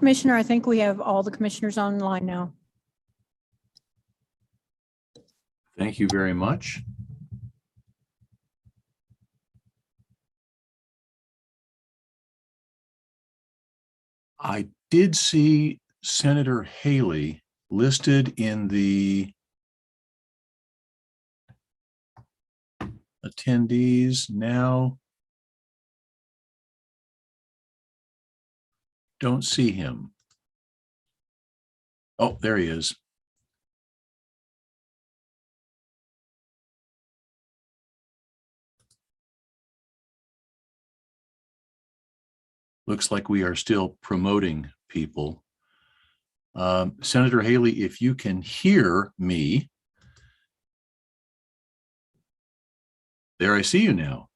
Commissioner, I think we have all the commissioners online now. Thank you very much. I did see Senator Haley listed in the attendees now. Don't see him. Oh, there he is. Looks like we are still promoting people. Senator Haley, if you can hear me. There, I see you now.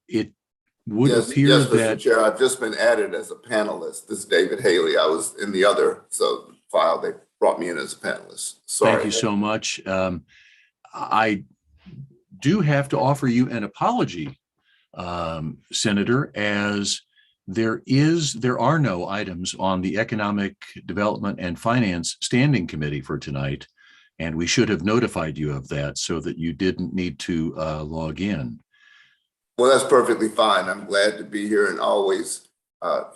It would appear yes, that Mr. Chair, I've just been added as a panelist. This is David Haley. I was in the other file. They brought me in as a panelist. Sorry. Thank you so much. I do have to offer you an apology, Senator, as there are no items on the Economic Development and Finance Standing Committee for tonight, and we should have notified you of that so that you didn't need to log in. Well, that's perfectly fine. I'm glad to be here and always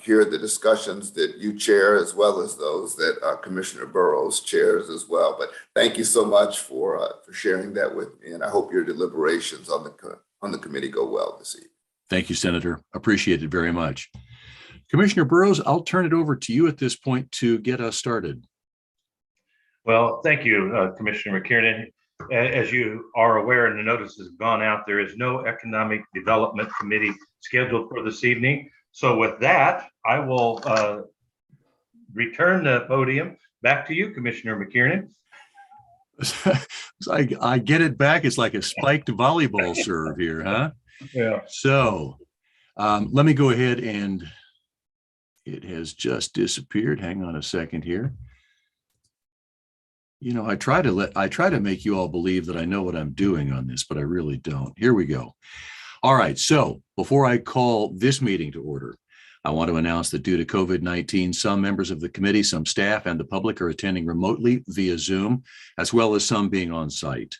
hear the discussions that you chair, as well as those that Commissioner Burroughs chairs as well. But thank you so much for sharing that with me, and I hope your deliberations on the committee go well this evening. Thank you, Senator. Appreciate it very much. Commissioner Burroughs, I'll turn it over to you at this point to get us started. Well, thank you, Commissioner McKiernan. As you are aware, and the notice has gone out, there is no Economic Development Committee scheduled for this evening. So with that, I will return the podium back to you, Commissioner McKiernan. I get it back. It's like a spiked volleyball serve here, huh? Yeah. So let me go ahead, and it has just disappeared. Hang on a second here. You know, I try to make you all believe that I know what I'm doing on this, but I really don't. Here we go. All right. So before I call this meeting to order, I want to announce that due to COVID-19, some members of the committee, some staff, and the public are attending remotely via Zoom, as well as some being on site.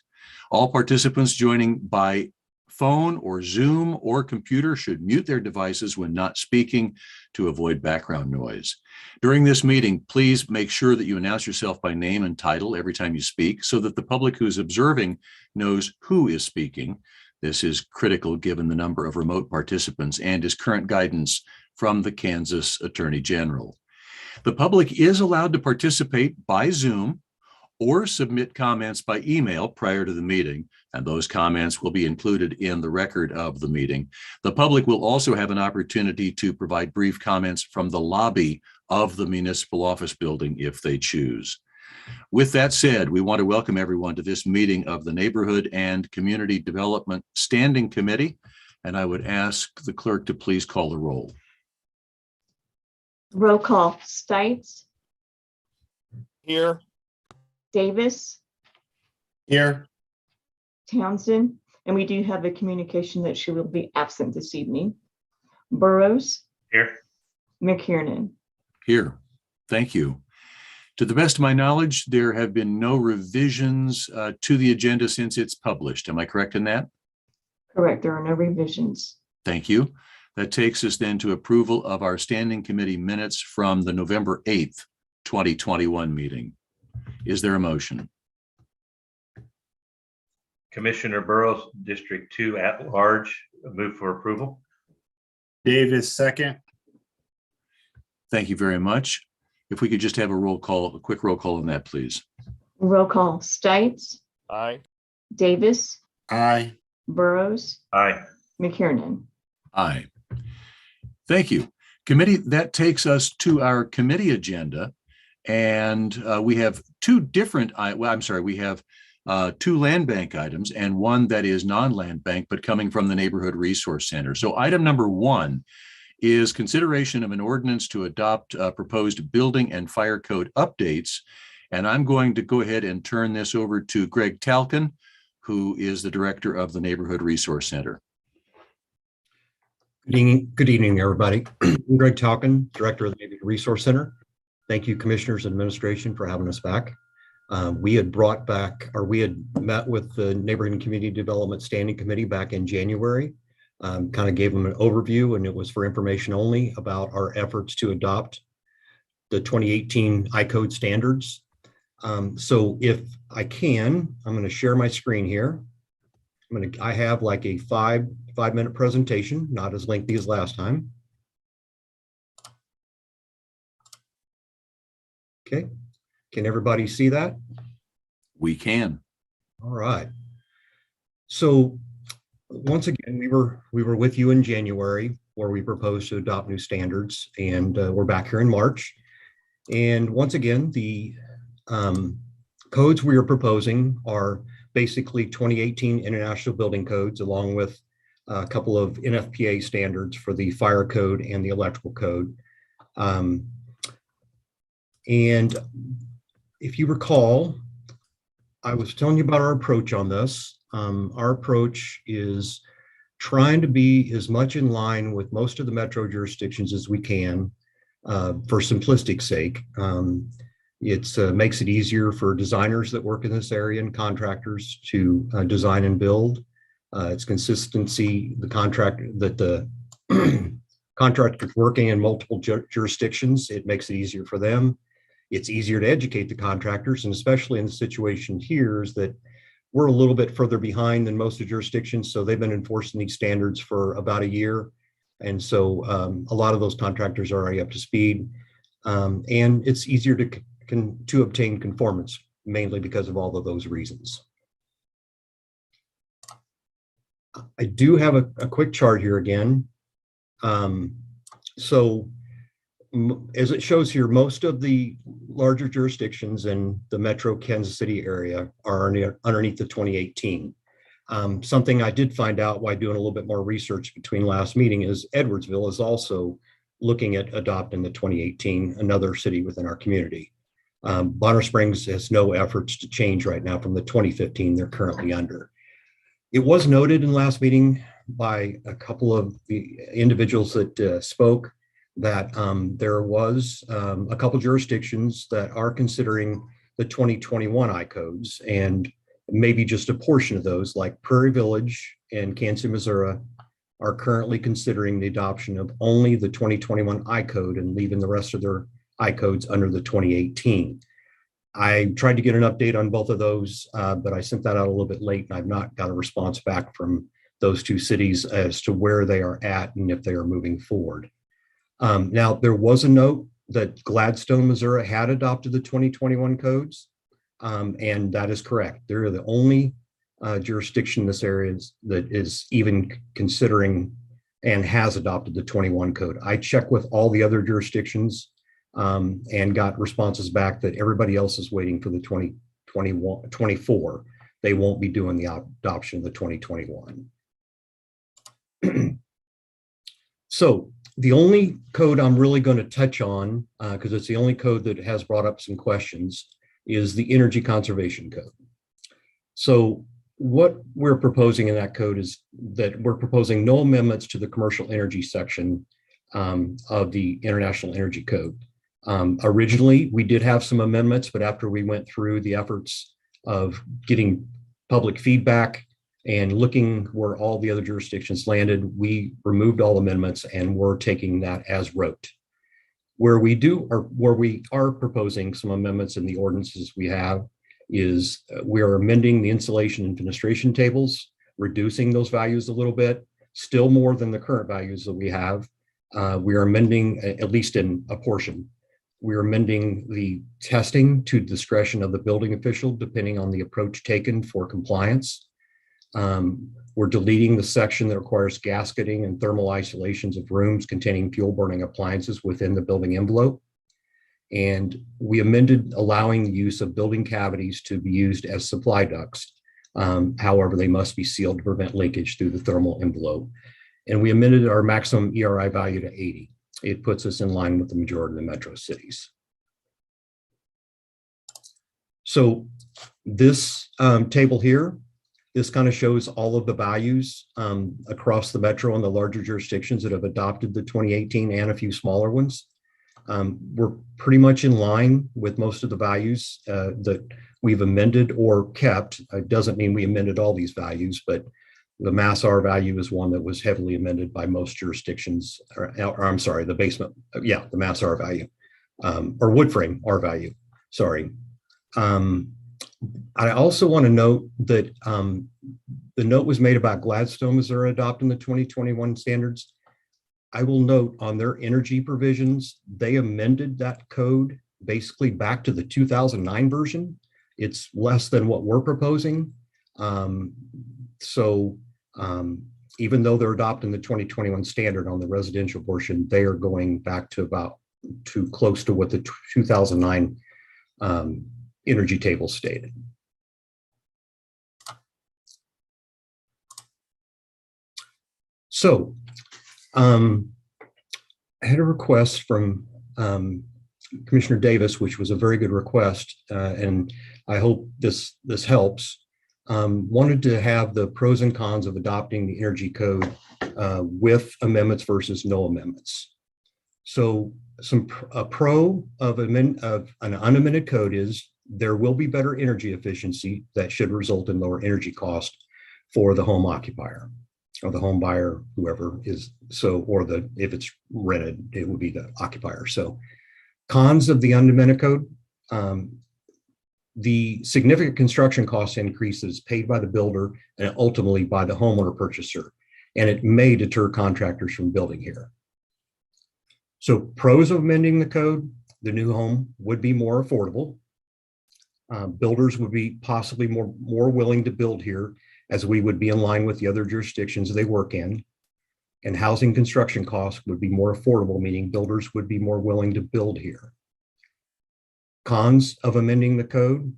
All participants joining by phone or Zoom or computer should mute their devices when not speaking to avoid background noise. During this meeting, please make sure that you announce yourself by name and title every time you speak so that the public who's observing knows who is speaking. This is critical given the number of remote participants and is current guidance from the Kansas Attorney General. The public is allowed to participate by Zoom or submit comments by email prior to the meeting, and those comments will be included in the record of the meeting. The public will also have an opportunity to provide brief comments from the lobby of the municipal office building if they choose. With that said, we want to welcome everyone to this meeting of the Neighborhood and Community Development Standing Committee, and I would ask the clerk to please call the roll. Roll call. Stites. Here. Davis. Here. Townsend. And we do have a communication that she will be absent this evening. Burroughs. Here. McKiernan. Here. Thank you. To the best of my knowledge, there have been no revisions to the agenda since it's published. Am I correct in that? Correct. There are no revisions. Thank you. That takes us then to approval of our standing committee minutes from the November 8th, 2021 meeting. Is there a motion? Commissioner Burroughs, District 2 at large, move for approval. Davis, second. Thank you very much. If we could just have a quick roll call on that, please. Roll call. Stites. Aye. Davis. Aye. Burroughs. Aye. McKiernan. Aye. Thank you. Committee, that takes us to our committee agenda. And we have two land bank items and one that is non-land bank, but coming from the Neighborhood Resource Center. So item number one is consideration of an ordinance to adopt proposed building and fire code updates. And I'm going to go ahead and turn this over to Greg Talkin, who is the director of the Neighborhood Resource Center. Good evening, everybody. I'm Greg Talkin, Director of the Navy Resource Center. Thank you, Commissioners and Administration, for having us back. We had met with the Neighborhood and Community Development Standing Committee back in January. Kind of gave them an overview, and it was for information only about our efforts to adopt the 2018 I-Code standards. So if I can, I'm going to share my screen here. I have like a five-minute presentation, not as lengthy as last time. Okay, can everybody see that? We can. All right. So once again, we were with you in January where we proposed to adopt new standards, and we're back here in March. And once again, the codes we are proposing are basically 2018 International Building Codes, along with a couple of NFPA standards for the fire code and the electrical code. And if you recall, I was telling you about our approach on this. Our approach is trying to be as much in line with most of the metro jurisdictions as we can, for simplistic sake. It makes it easier for designers that work in this area and contractors to design and build. It's consistency, the contractors working in multiple jurisdictions, it makes it easier for them. It's easier to educate the contractors, and especially in the situation here is that we're a little bit further behind than most of the jurisdictions. So they've been enforcing these standards for about a year. And so a lot of those contractors are already up to speed. And it's easier to obtain conformance, mainly because of all of those reasons. I do have a quick chart here again. So as it shows here, most of the larger jurisdictions in the metro Kansas City area are underneath the 2018. Something I did find out while doing a little bit more research between last meeting is Edwardsville is also looking at adopting the 2018, another city within our community. Bonner Springs has no efforts to change right now from the 2015 they're currently under. It was noted in last meeting by a couple of the individuals that spoke that there was a couple jurisdictions that are considering the 2021 I-Codes, and maybe just a portion of those, like Prairie Village and Kansas City, Missouri, are currently considering the adoption of only the 2021 I-Code and leaving the rest of their I-Codes under the 2018. I tried to get an update on both of those, but I sent that out a little bit late, and I've not got a response back from those two cities as to where they are at and if they are moving forward. Now, there was a note that Gladstone, Missouri had adopted the 2021 codes, and that is correct. They're the only jurisdiction in this area that is even considering and has adopted the 21 code. I checked with all the other jurisdictions and got responses back that everybody else is waiting for the 2024. They won't be doing the adoption of the 2021. So the only code I'm really going to touch on, because it's the only code that has brought up some questions, is the Energy Conservation Code. So what we're proposing in that code is that we're proposing no amendments to the commercial energy section of the International Energy Code. Originally, we did have some amendments, but after we went through the efforts of getting public feedback and looking where all the other jurisdictions landed, we removed all amendments and we're taking that as wrote. Where we are proposing some amendments in the ordinances we have is we are amending the insulation and fenestration tables, reducing those values a little bit, still more than the current values that we have. We are amending, at least in a portion, we're amending the testing to discretion of the building official, depending on the approach taken for compliance. We're deleting the section that requires gasketing and thermal isolations of rooms containing fuel burning appliances within the building envelope. And we amended allowing the use of building cavities to be used as supply ducts. However, they must be sealed to prevent leakage through the thermal envelope. And we amended our maximum ERI value to 80. It puts us in line with the majority of the metro cities. So this table here This kind of shows all of the values across the metro and the larger jurisdictions that have adopted the 2018 and a few smaller ones. We're pretty much in line with most of the values that we've amended or kept. It doesn't mean we amended all these values, but the mass R value is one that was heavily amended by most jurisdictions, or I'm sorry, the basement, the mass R value, or wood frame R value, sorry. I also want to note that the note was made about Gladstone as they're adopting the 2021 standards. I will note on their energy provisions, they amended that code basically back to the 2009 version. It's less than what we're proposing. Even though they're adopting the 2021 standard on the residential portion, they are going back to close to what the 2009 energy table stated. So I had a request from Commissioner Davis, which was a very good request, and I hope this helps. Wanted to have the pros and cons of adopting the energy code with amendments versus no amendments. So a pro of an unamended code is there will be better energy efficiency that should result in lower energy cost for the home occupier or the home buyer, whoever is if it's rented, it would be the occupier. So cons of the unamended code, the significant construction cost increases paid by the builder and ultimately by the homeowner purchaser, and it may deter contractors from building here. So pros of amending the code, the new home would be more affordable. Builders would be possibly more willing to build here, as we would be in line with the other jurisdictions they work in. And housing construction costs would be more affordable, meaning builders would be more willing to build here. Cons of amending the code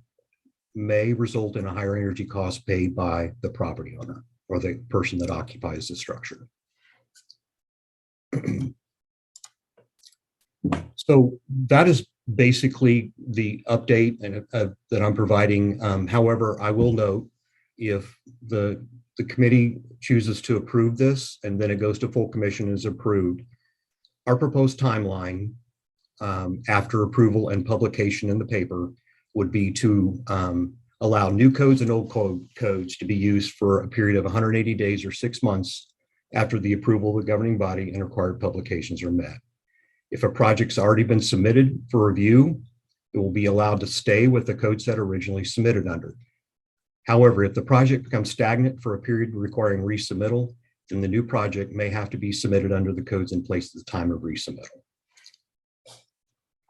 may result in a higher energy cost paid by the property owner or the person that occupies the structure. So that is basically the update that I'm providing. However, I will note, if the committee chooses to approve this and then it goes to full commission and is approved, our proposed timeline after approval and publication in the paper would be to allow new codes and old codes to be used for a period of 180 days or 6 months after the approval of the governing body and required publications are met. If a project's already been submitted for review, it will be allowed to stay with the code set originally submitted under. However, if the project becomes stagnant for a period requiring resubmittal, then the new project may have to be submitted under the codes in place at the time of resubmittal.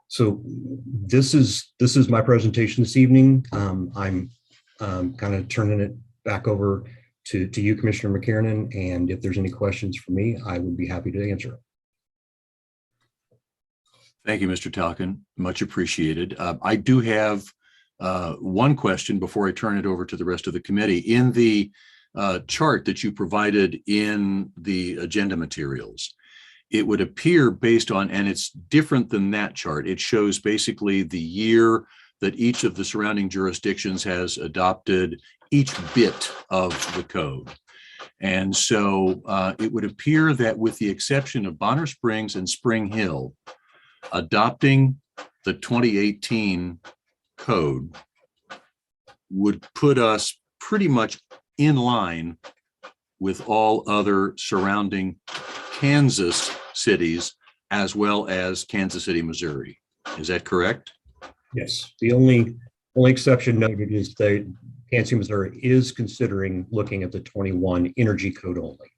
So this is my presentation this evening. I'm kind of turning it back over to you, Commissioner McKiernan, and if there's any questions for me, I would be happy to answer. Thank you, Mr. Talkin. Much appreciated. I do have one question before I turn it over to the rest of the committee. In the chart that you provided in the agenda materials, it would appear based on, and it's different than that chart, it shows basically the year that each of the surrounding jurisdictions has adopted each bit of the code. And so it would appear that with the exception of Bonner Springs and Spring Hill, adopting the 2018 code would put us pretty much in line with all other surrounding Kansas cities, as well as Kansas City, Missouri. Is that correct? Yes. The only exception noted is that Kansas City, Missouri is considering looking at the 21 energy code only.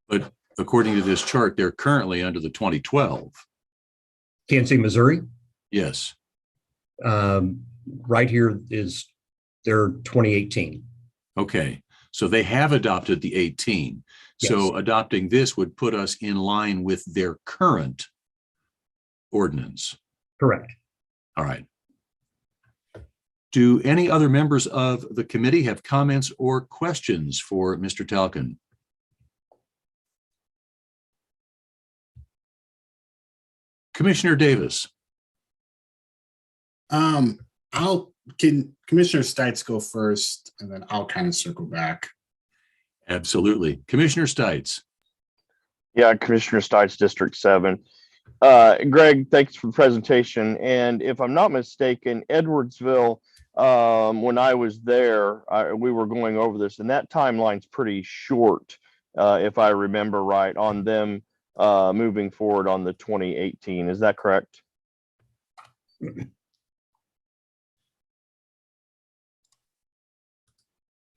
But according to this chart, they're currently under the 2012. Kansas City, Missouri? Yes. Right here is their 2018. Okay. So they have adopted the 18. So Yes. adopting this would put us in line with their current ordinance. Correct. All right. Do any other members of the committee have comments or questions for Mr. Talkin? Commissioner Davis. I'll can Commissioner Stites go first, and then I'll kind of circle back. Absolutely. Commissioner Stites. Yeah, Commissioner Stites, District 7. Greg, thanks for the presentation. And if I'm not mistaken, Edwardsville, when I was there, we were going over this, and that timeline's pretty short, if I remember right, on them moving forward on the 2018. Is that correct? Can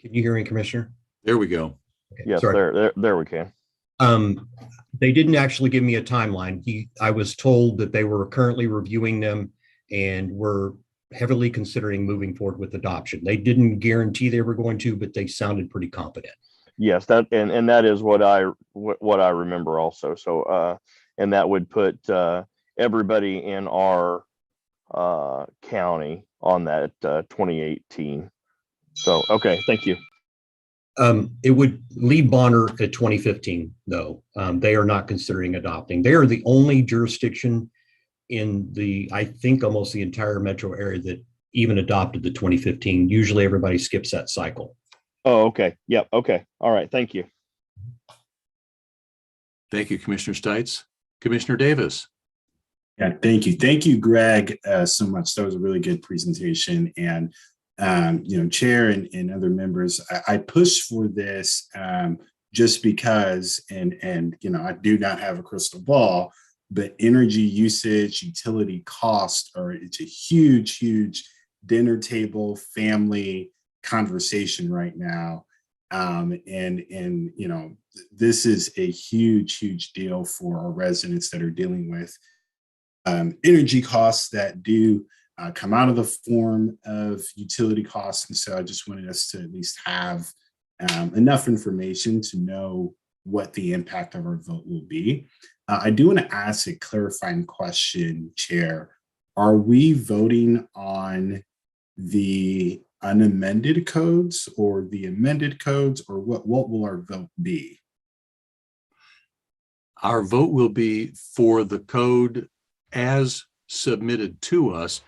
you hear me, Commissioner? There we go. Okay, Yes, sorry. there we can. They didn't actually give me a timeline. I was told that they were currently reviewing them and were heavily considering moving forward with adoption. They didn't guarantee they were going to, but they sounded pretty confident. Yes, that and that is what I remember also. So and that would put everybody in our county on that 2018. So okay, thank you. It would leave Bonner at 2015, though. They are not considering adopting. They are the only jurisdiction in I think almost the entire metro area that even adopted the 2015. Usually everybody skips that cycle. Oh, okay. Yep. Okay. All right. Thank you. Thank you, Commissioner Stites. Commissioner Davis. Yeah, thank you. Thank you, Greg, so much. That was a really good presentation. And, Chair and other members, I pushed for this just because, and I do not have a crystal ball, but energy usage, utility cost it's a huge, huge dinner table family conversation right now. This is a huge, huge deal for our residents that are dealing with energy costs that do come out of the form of utility costs. And so I just wanted us to at least have enough information to know what the impact of our vote will be. I do want to ask a clarifying question, Chair. Are we voting on the unamended codes or the amended codes, or what will our vote be? Our vote will be for the code as submitted to us.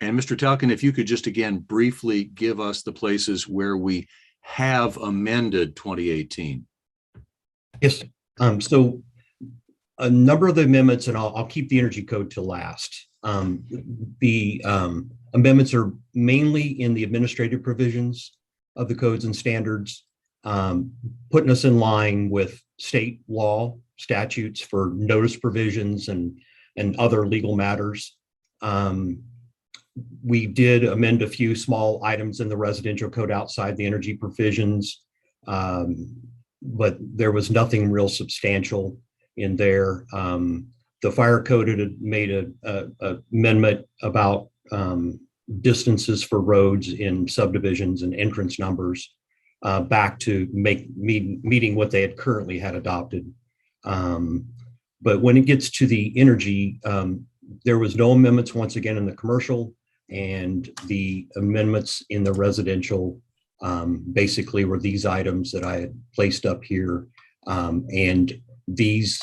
And Mr. Talkin, if you could just again briefly give us the places where we have amended 2018. Yes. So a number of the amendments, and I'll keep the energy code to last. The amendments are mainly in the administrative provisions of the codes and standards, putting us in line with state law statutes for notice provisions and other legal matters. We did amend a few small items in the residential code outside the energy provisions, but there was nothing real substantial in there. The fire code had made a amendment about distances for roads in subdivisions and entrance numbers back to meeting what they had currently had adopted. But when it gets to the energy, there was no amendments once again in the commercial, and the amendments in the residential basically were these items that I had placed up here. And these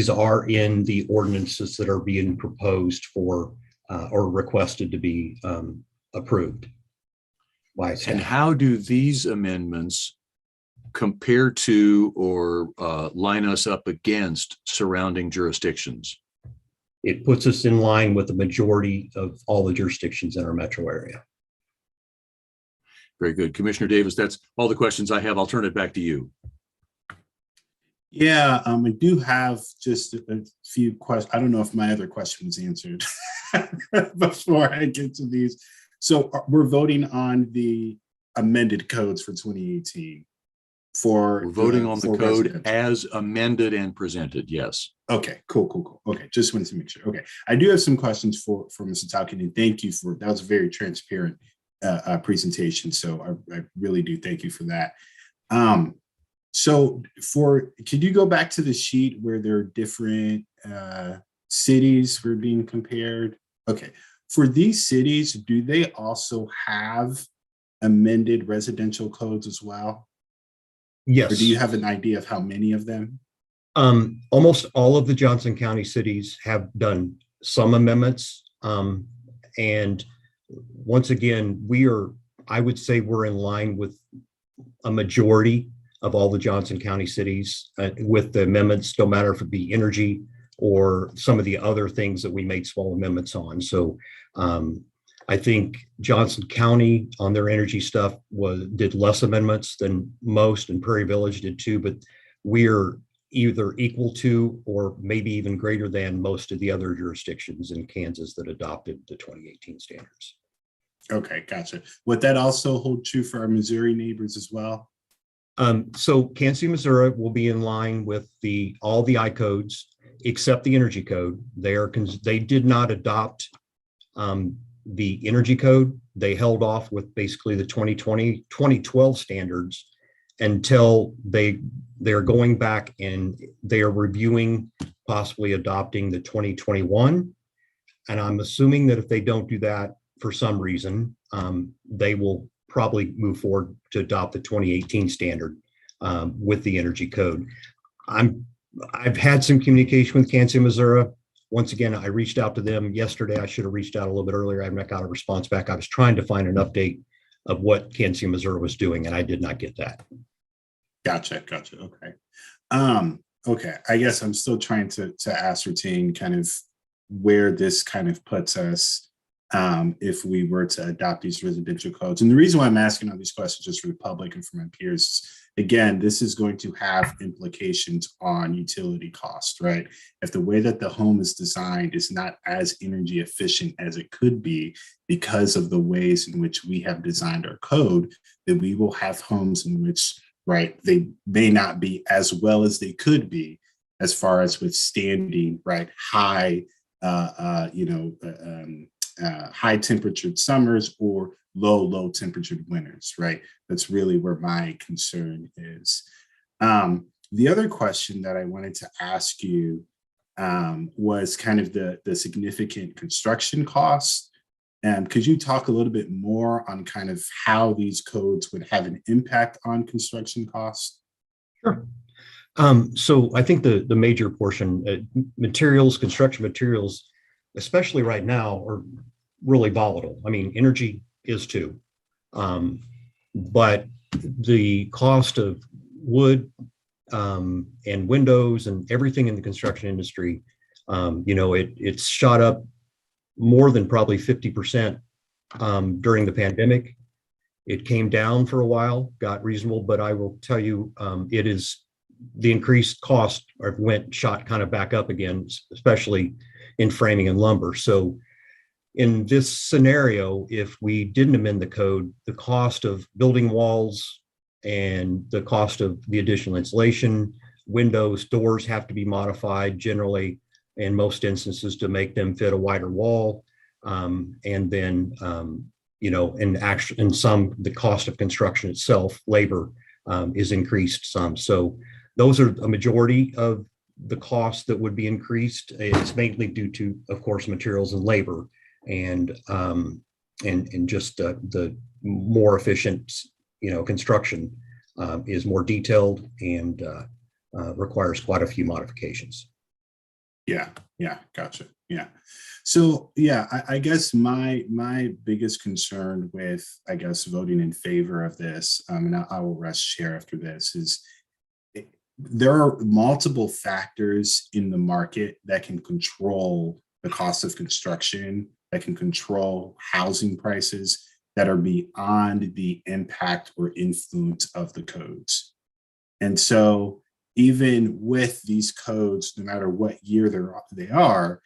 are in the ordinances that are being proposed for or requested to be approved by staff. And how do these amendments compare to or line us up against surrounding jurisdictions? It puts us in line with the majority of all the jurisdictions in our metro area. Very good. Commissioner Davis, that's all the questions I have. I'll turn it back to you. Yeah, I do have just a few questions. I don't know if my other question was answered before I get to these. So we're voting on the amended codes for 2018. We're voting on the code residential. as amended and presented. Yes. Okay, cool. Okay, just wanted to make sure. Okay, I do have some questions for Mr. Talkin, and thank you for that. Was a very transparent presentation. So I really do thank you for that. So could you go back to the sheet where there are different cities were being compared? Okay, for these cities, do they also have amended residential codes as well? Yes. Or do you have an idea of how many of them? Almost all of the Johnson County cities have done some amendments, and once again, I would say we're in line with a majority of all the Johnson County cities with the amendments, no matter if it be energy or some of the other things that we made small amendments on. So I think Johnson County on their energy stuff did less amendments than most, and Prairie Village did too, but we're either equal to or maybe even greater than most of the other jurisdictions in Kansas that adopted the 2018 standards. Okay, gotcha. Would that also hold true for our Missouri neighbors as well? So Kansas City, Missouri will be in line with all the I codes except the energy code. They did not adopt the energy code. They held off with basically the 2012 standards until they're going back and they are reviewing possibly adopting the 2021. And I'm assuming that if they don't do that for some reason, they will probably move forward to adopt the 2018 standard with the energy code. I've had some communication with Kansas City, Missouri. Once again, I reached out to them yesterday. I should have reached out a little bit earlier. I haven't got a response back. I was trying to find an update of what Kansas City, Missouri was doing, and I did not get that. Gotcha. Okay. Okay. I guess I'm still trying to ascertain kind of where this kind of puts us if we were to adopt these residential codes. And the reason why I'm asking all these questions just for the public and for my peers, again, this is going to have implications on utility cost, right? If the way that the home is designed is not as energy efficient as it could be because of the ways in which we have designed our code, then we will have homes in which, right, they may not be as well as they could be as far as withstanding, right, high high temperatured summers or low temperatured winters, right? That's really where my concern is. The other question that I wanted to ask you was kind of the significant construction costs. Could you talk a little bit more on kind of how these codes would have an impact on construction costs? Sure. So I think the major portion, construction materials, especially right now, are really volatile. I mean, energy is too. But the cost of wood and windows and everything in the construction industry, it's shot up more than probably 50% during the pandemic. It came down for a while, got reasonable, but I will tell you, it is the increased cost shot kind of back up again, especially in framing and lumber. So in this scenario, if we didn't amend the code, the cost of building walls and the cost of the additional insulation, windows, doors have to be modified generally in most instances to make them fit a wider wall. And then, in some, the cost of construction itself, labor, is increased some. So those are a majority of the costs that would be increased. It's mainly due to, of course, materials and labor, and just the more efficient, construction is more detailed and requires quite a few modifications. Yeah, gotcha. Yeah. So I guess my biggest concern with, I guess, voting in favor of this, and I will rest share after this, is there are multiple factors in the market that can control the cost of construction, that can control housing prices, that are beyond the impact or influence of the codes. And so even with these codes, no matter what year they are,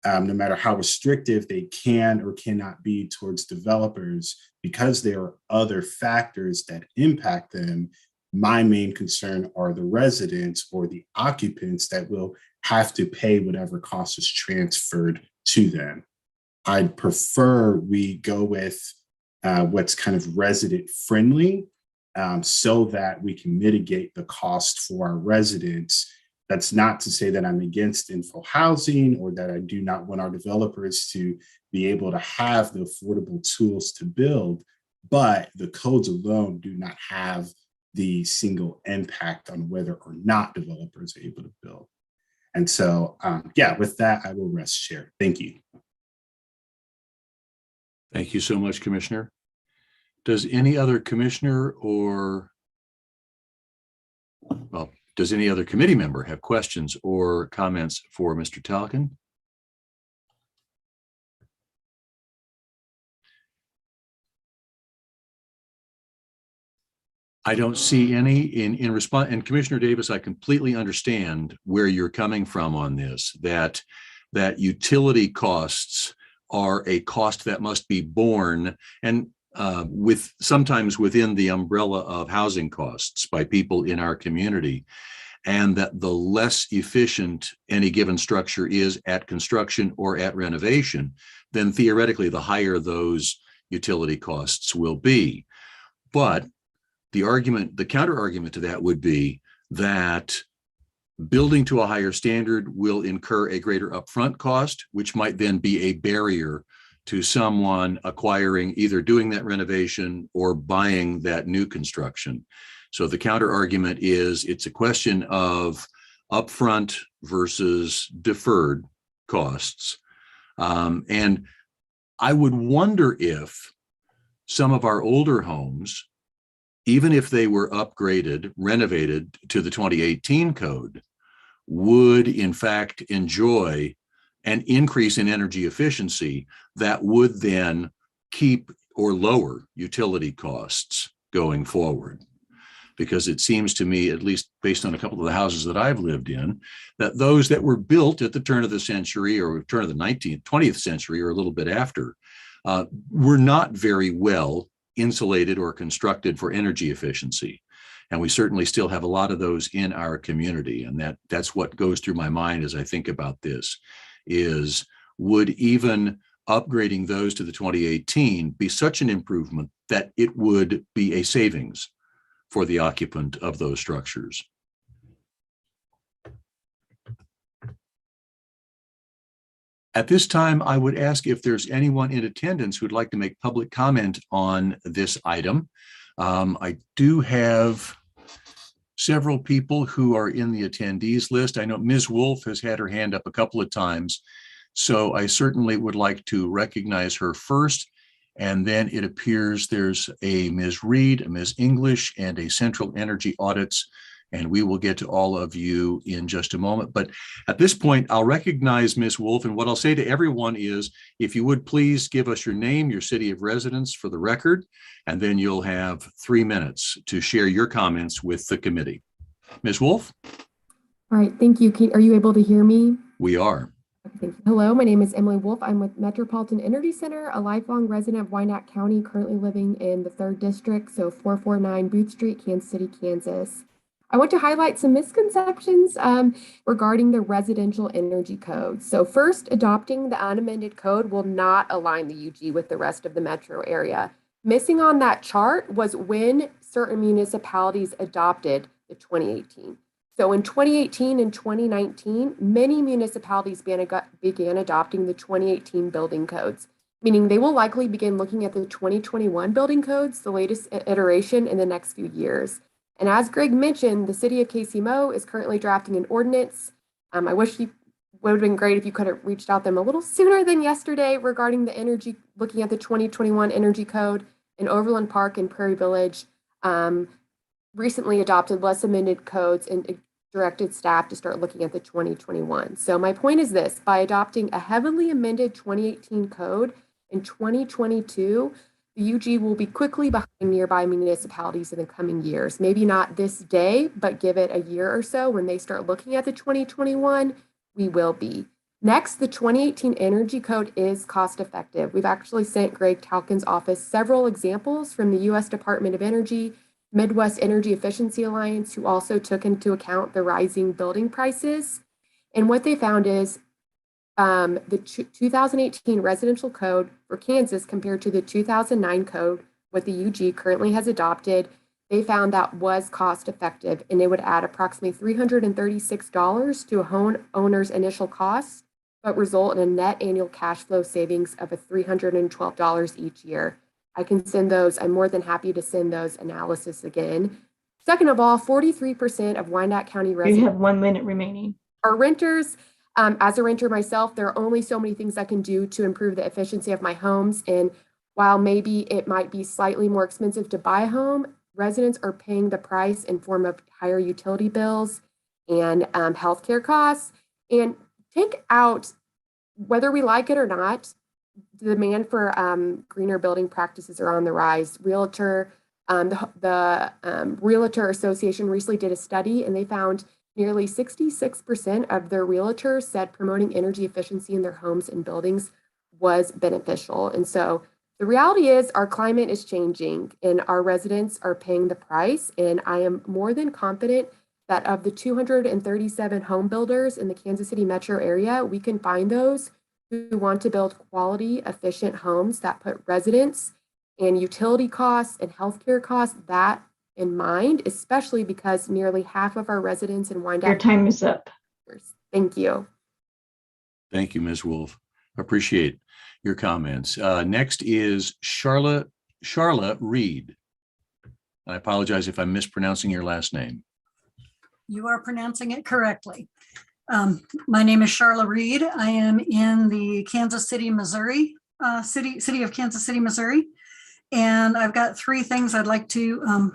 no matter how restrictive they can or cannot be towards developers, because there are other factors that impact them, my main concern are the residents or the occupants that will have to pay whatever cost is transferred to them. I'd prefer we go with what's kind of resident friendly, so that we can mitigate the cost for our residents. That's not to say that I'm against infill housing or that I do not want our developers to be able to have the affordable tools to build, but the codes alone do not have the single impact on whether or not developers are able to build. And so, with that, I will rest share. Thank you. Thank you so much, Commissioner. Does any other commissioner or, well, does any other committee member have questions or comments for Mr. Talkin? I don't see any in response. And Commissioner Davis, I completely understand where you're coming from on this, that utility costs are a cost that must be borne and with sometimes within the umbrella of housing costs by people in our community, and that the less efficient any given structure is at construction or at renovation, then theoretically the higher those utility costs will be. But the counter argument to that would be that building to a higher standard will incur a greater upfront cost, which might then be a barrier to someone acquiring, either doing that renovation or buying that new construction. So the counter argument is it's a question of upfront versus deferred costs. And I would wonder if some of our older homes, even if they were upgraded, renovated to the 2018 code, would in fact enjoy an increase in energy efficiency that would then keep or lower utility costs going forward. Because it seems to me, at least based on a couple of the houses that I've lived in, that those that were built at the turn of the century or turn of the 20th century or a little bit after were not very well insulated or constructed for energy efficiency. And we certainly still have a lot of those in our community. And that's what goes through my mind as I think about this, is would even upgrading those to the 2018 be such an improvement that it would be a savings for the occupant of those structures? At this time, I would ask if there's anyone in attendance who'd like to make public comment on this item. I do have several people who are in the attendees list. I know Ms. Wolf has had her hand up a couple of times, so I certainly would like to recognize her first. And then it appears there's a Ms. Reed, a Ms. English, and a Central Energy Audits. And we will get to all of you in just a moment. But at this point, I'll recognize Ms. Wolf. And what I'll say to everyone is, if you would please give us your name, your city of residence for the record, and then you'll have 3 minutes to share your comments with the committee. Ms. Wolf? All right, thank you. Are you able to hear me? We are. Thank you. Hello, my name is Emily Wolf. I'm with Metropolitan Energy Center, a lifelong resident of Wyandotte County, currently living in the 3rd District, so 449 Booth Street, Kansas City, Kansas. I want to highlight some misconceptions regarding the residential energy code. So first, adopting the unamended code will not align the UG with the rest of the metro area. Missing on that chart was when certain municipalities adopted the 2018. So in 2018 and 2019, many municipalities began adopting the 2018 building codes, meaning they will likely begin looking at the 2021 building codes, the latest iteration, in the next few years. And as Greg mentioned, the city of KCMO is currently drafting an ordinance. I wish you would have been great if you could have reached out to them a little sooner than yesterday regarding the energy, looking at the 2021 energy code in Overland Park and Prairie Village. Recently adopted less amended codes and directed staff to start looking at the 2021. So my point is this: by adopting a heavily amended 2018 code in 2022, the UG will be quickly behind nearby municipalities in the coming years. Maybe not this day, but give it a year or so. When they start looking at the 2021, we will be. Next, the 2018 Energy Code is cost effective. We've actually sent Greg Talkin's office several examples from the U.S. Department of Energy, Midwest Energy Efficiency Alliance, who also took into account the rising building prices. And what they found is the 2018 residential code for Kansas compared to the 2009 code, what the UG currently has adopted, they found that was cost effective, and it would add approximately $336 to a home owner's initial costs, but result in a net annual cash flow savings of $312 each year. I can send those. I'm more than happy to send those analysis again. Second of all, 43% of Wyandotte County residents. You have 1 minute remaining. Are renters. As a renter myself, there are only so many things I can do to improve the efficiency of my homes. And While maybe it might be slightly more expensive to buy a home, residents are paying the price in form of higher utility bills and healthcare costs. And take out, whether we like it or not, the demand for greener building practices are on the rise. Realtor Association recently did a study, and they found nearly 66% of their realtors said promoting energy efficiency in their homes and buildings was beneficial. And so the reality is our climate is changing and our residents are paying the price. And I am more than confident that of the 237 home builders in the Kansas City metro area, we can find those who want to build quality, efficient homes that put residents and utility costs and healthcare costs that in mind, especially because nearly half of our residents in Wyandotte. Your time is up. Thank you. Thank you, Ms. Wolf. Appreciate your comments. Next is Charla Reed. I apologize if I'm mispronouncing your last name. You are pronouncing it correctly. My name is Charla Reed. I am in the Kansas City, Missouri, city of Kansas City, Missouri. And I've got three things I'd like to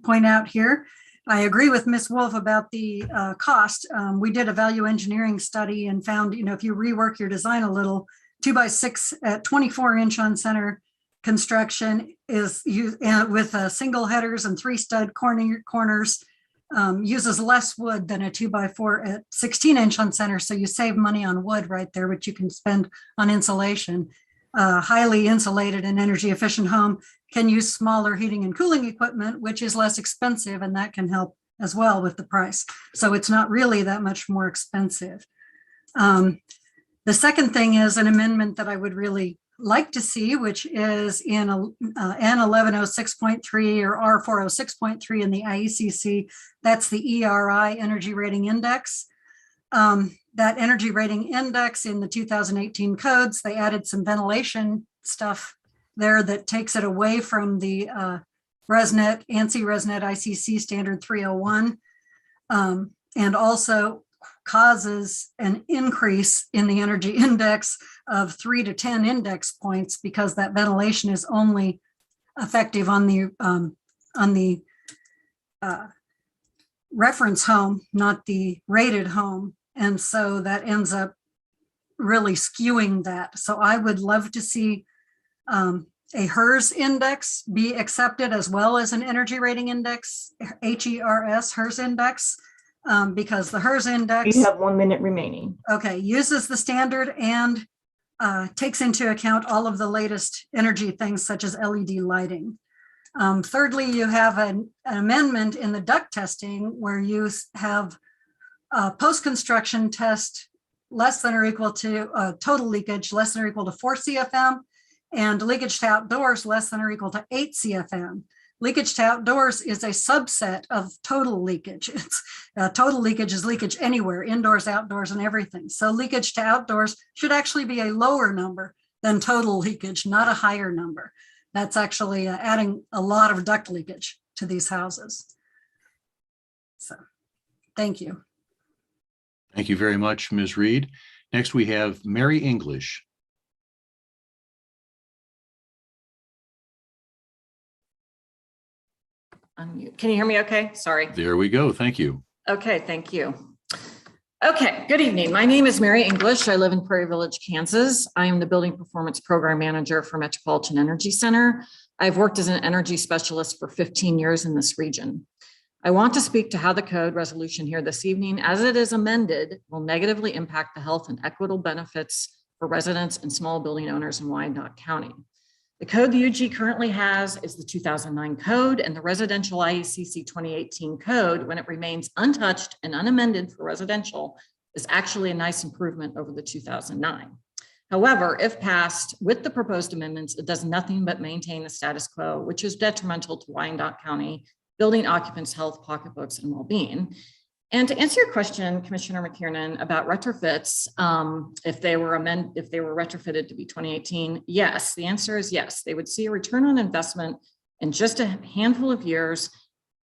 point out here. I agree with Ms. Wolf about the cost. We did a value engineering study and found, if you rework your design a little, 2x6 at 24-inch on center construction is with single headers and 3 stud corners, uses less wood than a 2x4 at 16-inch on center. So you save money on wood right there, which you can spend on insulation. Highly insulated and energy efficient home can use smaller heating and cooling equipment, which is less expensive, and that can help as well with the price. So it's not really that much more expensive. The second thing is an amendment that I would really like to see, which is in N1106.3 or R406.3 in the IECC. That's the ERI, Energy Rating Index. That energy rating index in the 2018 codes, they added some ventilation stuff there that takes it away from the ResNet, ANSI ResNet ICC standard 301, and also causes an increase in the energy index of 3 to 10 index points because that ventilation is only effective on the reference home, not the rated home. And so that ends up really skewing that. So I would love to see a HERS index be accepted as well as an energy rating index, HERS, HERS index, because the HERS index. You have 1 minute remaining. Okay, uses the standard and takes into account all of the latest energy things such as LED lighting. Thirdly, you have an amendment in the duct testing where you have post-construction test less than or equal to total leakage less than or equal to 4 CFM and leakage to outdoors less than or equal to 8 CFM. Leakage to outdoors is a subset of total leakage. It's total leakage is leakage anywhere, indoors, outdoors, and everything. So leakage to outdoors should actually be a lower number than total leakage, not a higher number. That's actually adding a lot of duct leakage to these houses. So, thank you. Thank you very much, Ms. Reed. Next, we have Mary English. Unmute. Can you hear me okay? Sorry. There we go. Thank you. Okay, thank you. Okay, good evening. My name is Mary English. I live in Prairie Village, Kansas. I am the Building Performance Program Manager for Metropolitan Energy Center. I've worked as an energy specialist for 15 years in this region. I want to speak to how the code resolution here this evening, as it is amended, will negatively impact the health and equitable benefits for residents and small building owners in Wyandotte County. The code the UG currently has is the 2009 code, and the residential IECC 2018 code, when it remains untouched and unamended for residential, is actually a nice improvement over the 2009. However, if passed with the proposed amendments, it does nothing but maintain the status quo, which is detrimental to Wyandotte County building occupants' health, pocketbooks, and well-being. And to answer your question, Commissioner McKiernan, about retrofits, if they were retrofitted to be 2018, yes, the answer is yes. They would see a return on investment in just a handful of years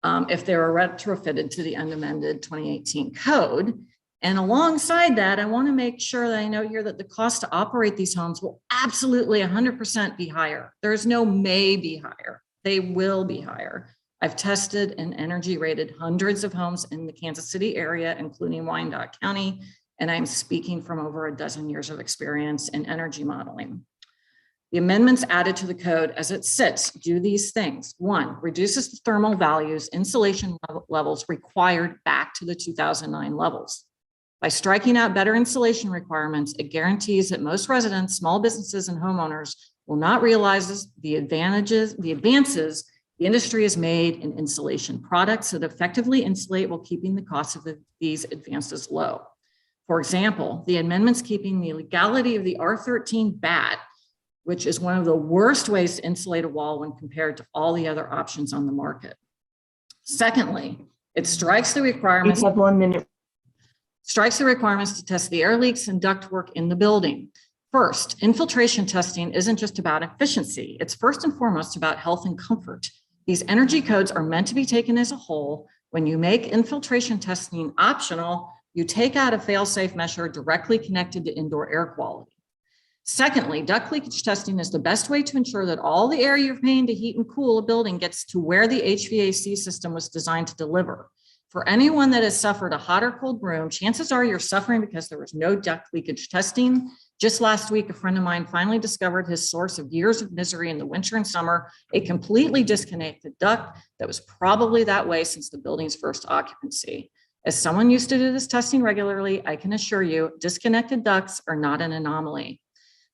if they were retrofitted to the unamended 2018 code. And alongside that, I want to make sure that I note here that the cost to operate these homes will absolutely 100% be higher. There's no may be higher. They will be higher. I've tested and energy rated hundreds of homes in the Kansas City area, including Wyandotte County, and I'm speaking from over a dozen years of experience in energy modeling. The amendments added to the code as it sits do these things. One, reduces the thermal values, insulation levels required back to the 2009 levels. By striking out better insulation requirements, it guarantees that most residents, small businesses, and homeowners will not realize the advances the industry has made in insulation products that effectively insulate while keeping the cost of these advances low. For example, the amendments keeping the legality of the R13 bat, which is one of the worst ways to insulate a wall when compared to all the other options on the market. Secondly, it strikes the requirements. You have 1 minute. Strikes the requirements to test the air leaks and ductwork in the building. First, infiltration testing isn't just about efficiency. It's first and foremost about health and comfort. These energy codes are meant to be taken as a whole. When you make infiltration testing optional, you take out a fail-safe measure directly connected to indoor air quality. Secondly, duct leakage testing is the best way to ensure that all the air you're paying to heat and cool a building gets to where the HVAC system was designed to deliver. For anyone that has suffered a hot or cold room, chances are you're suffering because there was no duct leakage testing. Just last week, a friend of mine finally discovered his source of years of misery in the winter and summer, a completely disconnected duct that was probably that way since the building's first occupancy. As someone used to do this testing regularly, I can assure you, disconnected ducts are not an anomaly.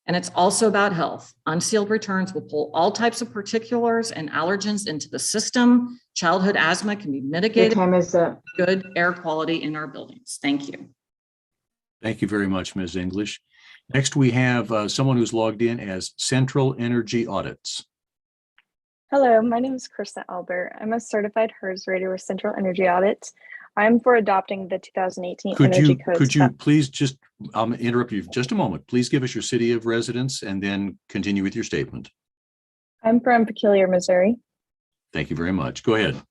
And it's also about health. Unsealed returns will pull all types of particulars and allergens into the system. Childhood asthma can be Your mitigated. time is up. Good air quality in our buildings. Thank you. Thank you very much, Ms. English. Next, we have someone who's logged in as Central Energy Audits. Hello, my name is Krista Albert. I'm a certified HERS rater with Central Energy Audits. I'm for adopting the 2018 energy codes. Could you please just interrupt you for just a moment? Please give us your city of residence and then continue with your statement. I'm from Peculiar, Missouri. Thank you very much. Go ahead.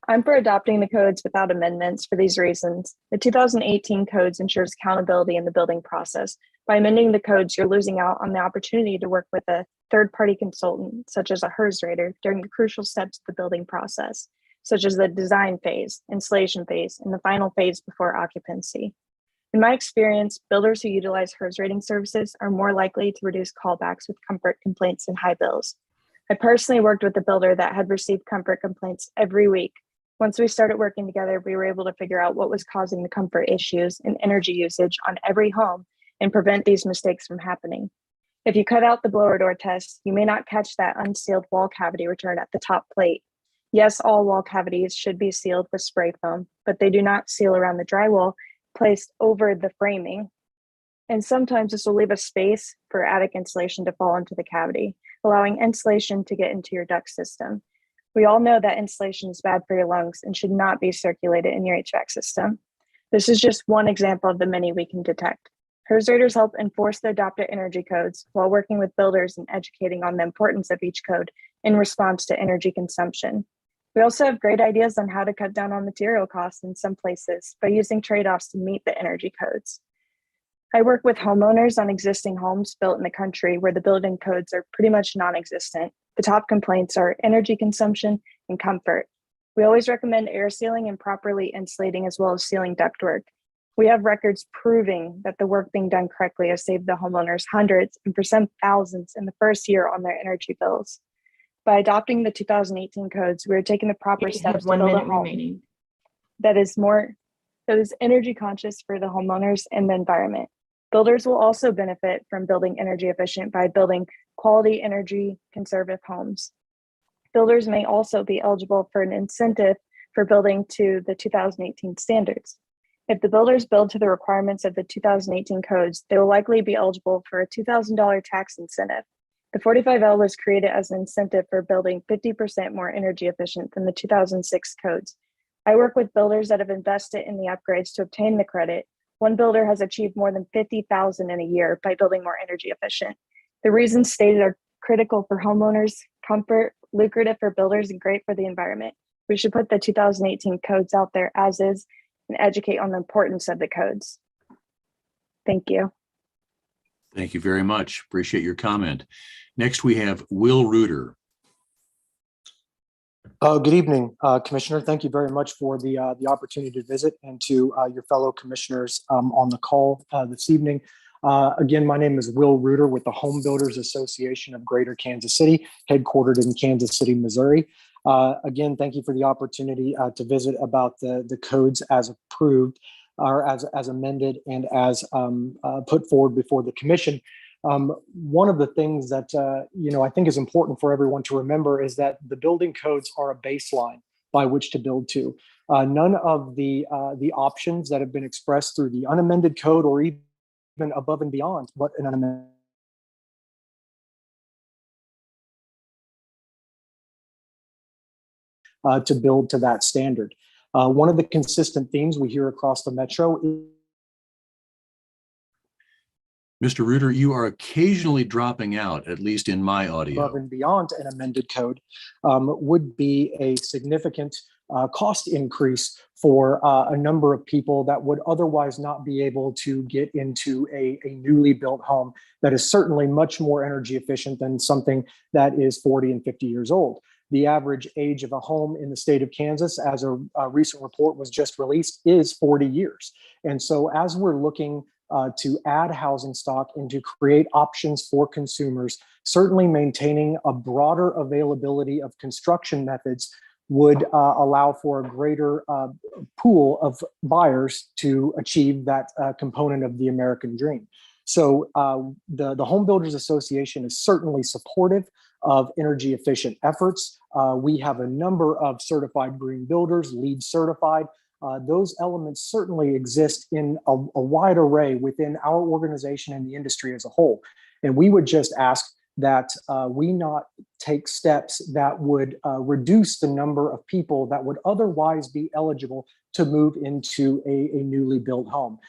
I'm for adopting the codes without amendments for these reasons. The 2018 codes ensures accountability in the building process. By amending the codes, you're losing out on the opportunity to work with a third-party consultant, such as a HERS rater, during the crucial steps of the building process, such as the design phase, installation phase, and the final phase before occupancy. In my experience, builders who utilize HERS rating services are more likely to reduce callbacks with comfort complaints and high bills. I personally worked with a builder that had received comfort complaints every week. Once we started working together, we were able to figure out what was causing the comfort issues and energy usage on every home and prevent these mistakes from happening. If you cut out the blower door test, you may not catch that unsealed wall cavity return at the top plate. Yes, all wall cavities should be sealed with spray foam, but they do not seal around the drywall placed over the framing. And sometimes this will leave a space for attic insulation to fall into the cavity, allowing insulation to get into your duct system. We all know that insulation is bad for your lungs and should not be circulated in your HVAC system. This is just one example of the many we can detect. HERS raters help enforce the adopted energy codes while working with builders and educating on the importance of each code in response to energy consumption. We also have great ideas on how to cut down on material costs in some places by using trade-offs to meet the energy codes. I work with homeowners on existing homes built in the country where the building codes are pretty much non-existent. The top complaints are energy consumption and comfort. We always recommend air sealing and properly insulating as well as sealing ductwork. We have records proving that the work being done correctly has saved the homeowners hundreds and for some thousands in the first year on their energy bills. By adopting the 2018 codes, we are taking the proper steps to build a home that is energy conscious for the homeowners and the environment. Builders will also benefit from building energy efficient by building quality energy conservative homes. Builders may also be eligible for an incentive for building to the 2018 standards. If the builders build to the requirements of the 2018 codes, they will likely be eligible for a $2,000 tax incentive. The 45L was created as an incentive for building 50% more energy efficient than the 2006 codes. I work with builders that have invested in the upgrades to obtain the credit. One builder has achieved more than $50,000 in a year by building more energy efficient. The reasons stated are critical for homeowners, comfort, lucrative for builders, and great for the environment. We should put the 2018 codes out there as is and educate on the importance of the codes. Thank you. Thank you very much. Appreciate your comment. Next, we have Will Reuter. Good evening, Commissioner. Thank you very much for the opportunity to visit, and to your fellow commissioners on the call this evening. Again, my name is Will Reuter with the Home Builders Association of Greater Kansas City, headquartered in Kansas City, Missouri. Again, thank you for the opportunity to visit about the codes as approved, or as amended, and as put forward before the commission. One of the things that I think is important for everyone to remember is that the building codes are a baseline by which to build to. None of the options that have been expressed through the unamended code, or even above and beyond what an unamended to build to that standard. One of the consistent themes we hear across the metro is Mr. Reuter, you are occasionally dropping out, at least in my audio. above and beyond an amended code would be a significant cost increase for a number of people that would otherwise not be able to get into a newly built home that is certainly much more energy efficient than something that is 40 and 50 years old. The average age of a home in the state of Kansas, as a recent report was just released, is 40 years. And so as we're looking to add housing stock and to create options for consumers, certainly maintaining a broader availability of construction methods would allow for a greater pool of buyers to achieve that component of the American dream. So the Home Builders Association is certainly supportive of energy efficient efforts. We have a number of certified green builders, LEED certified. Those elements certainly exist in a wide array within our organization and the industry as a whole. And we would just ask that we not take steps that would reduce the number of people that would otherwise be eligible to move into a newly built home.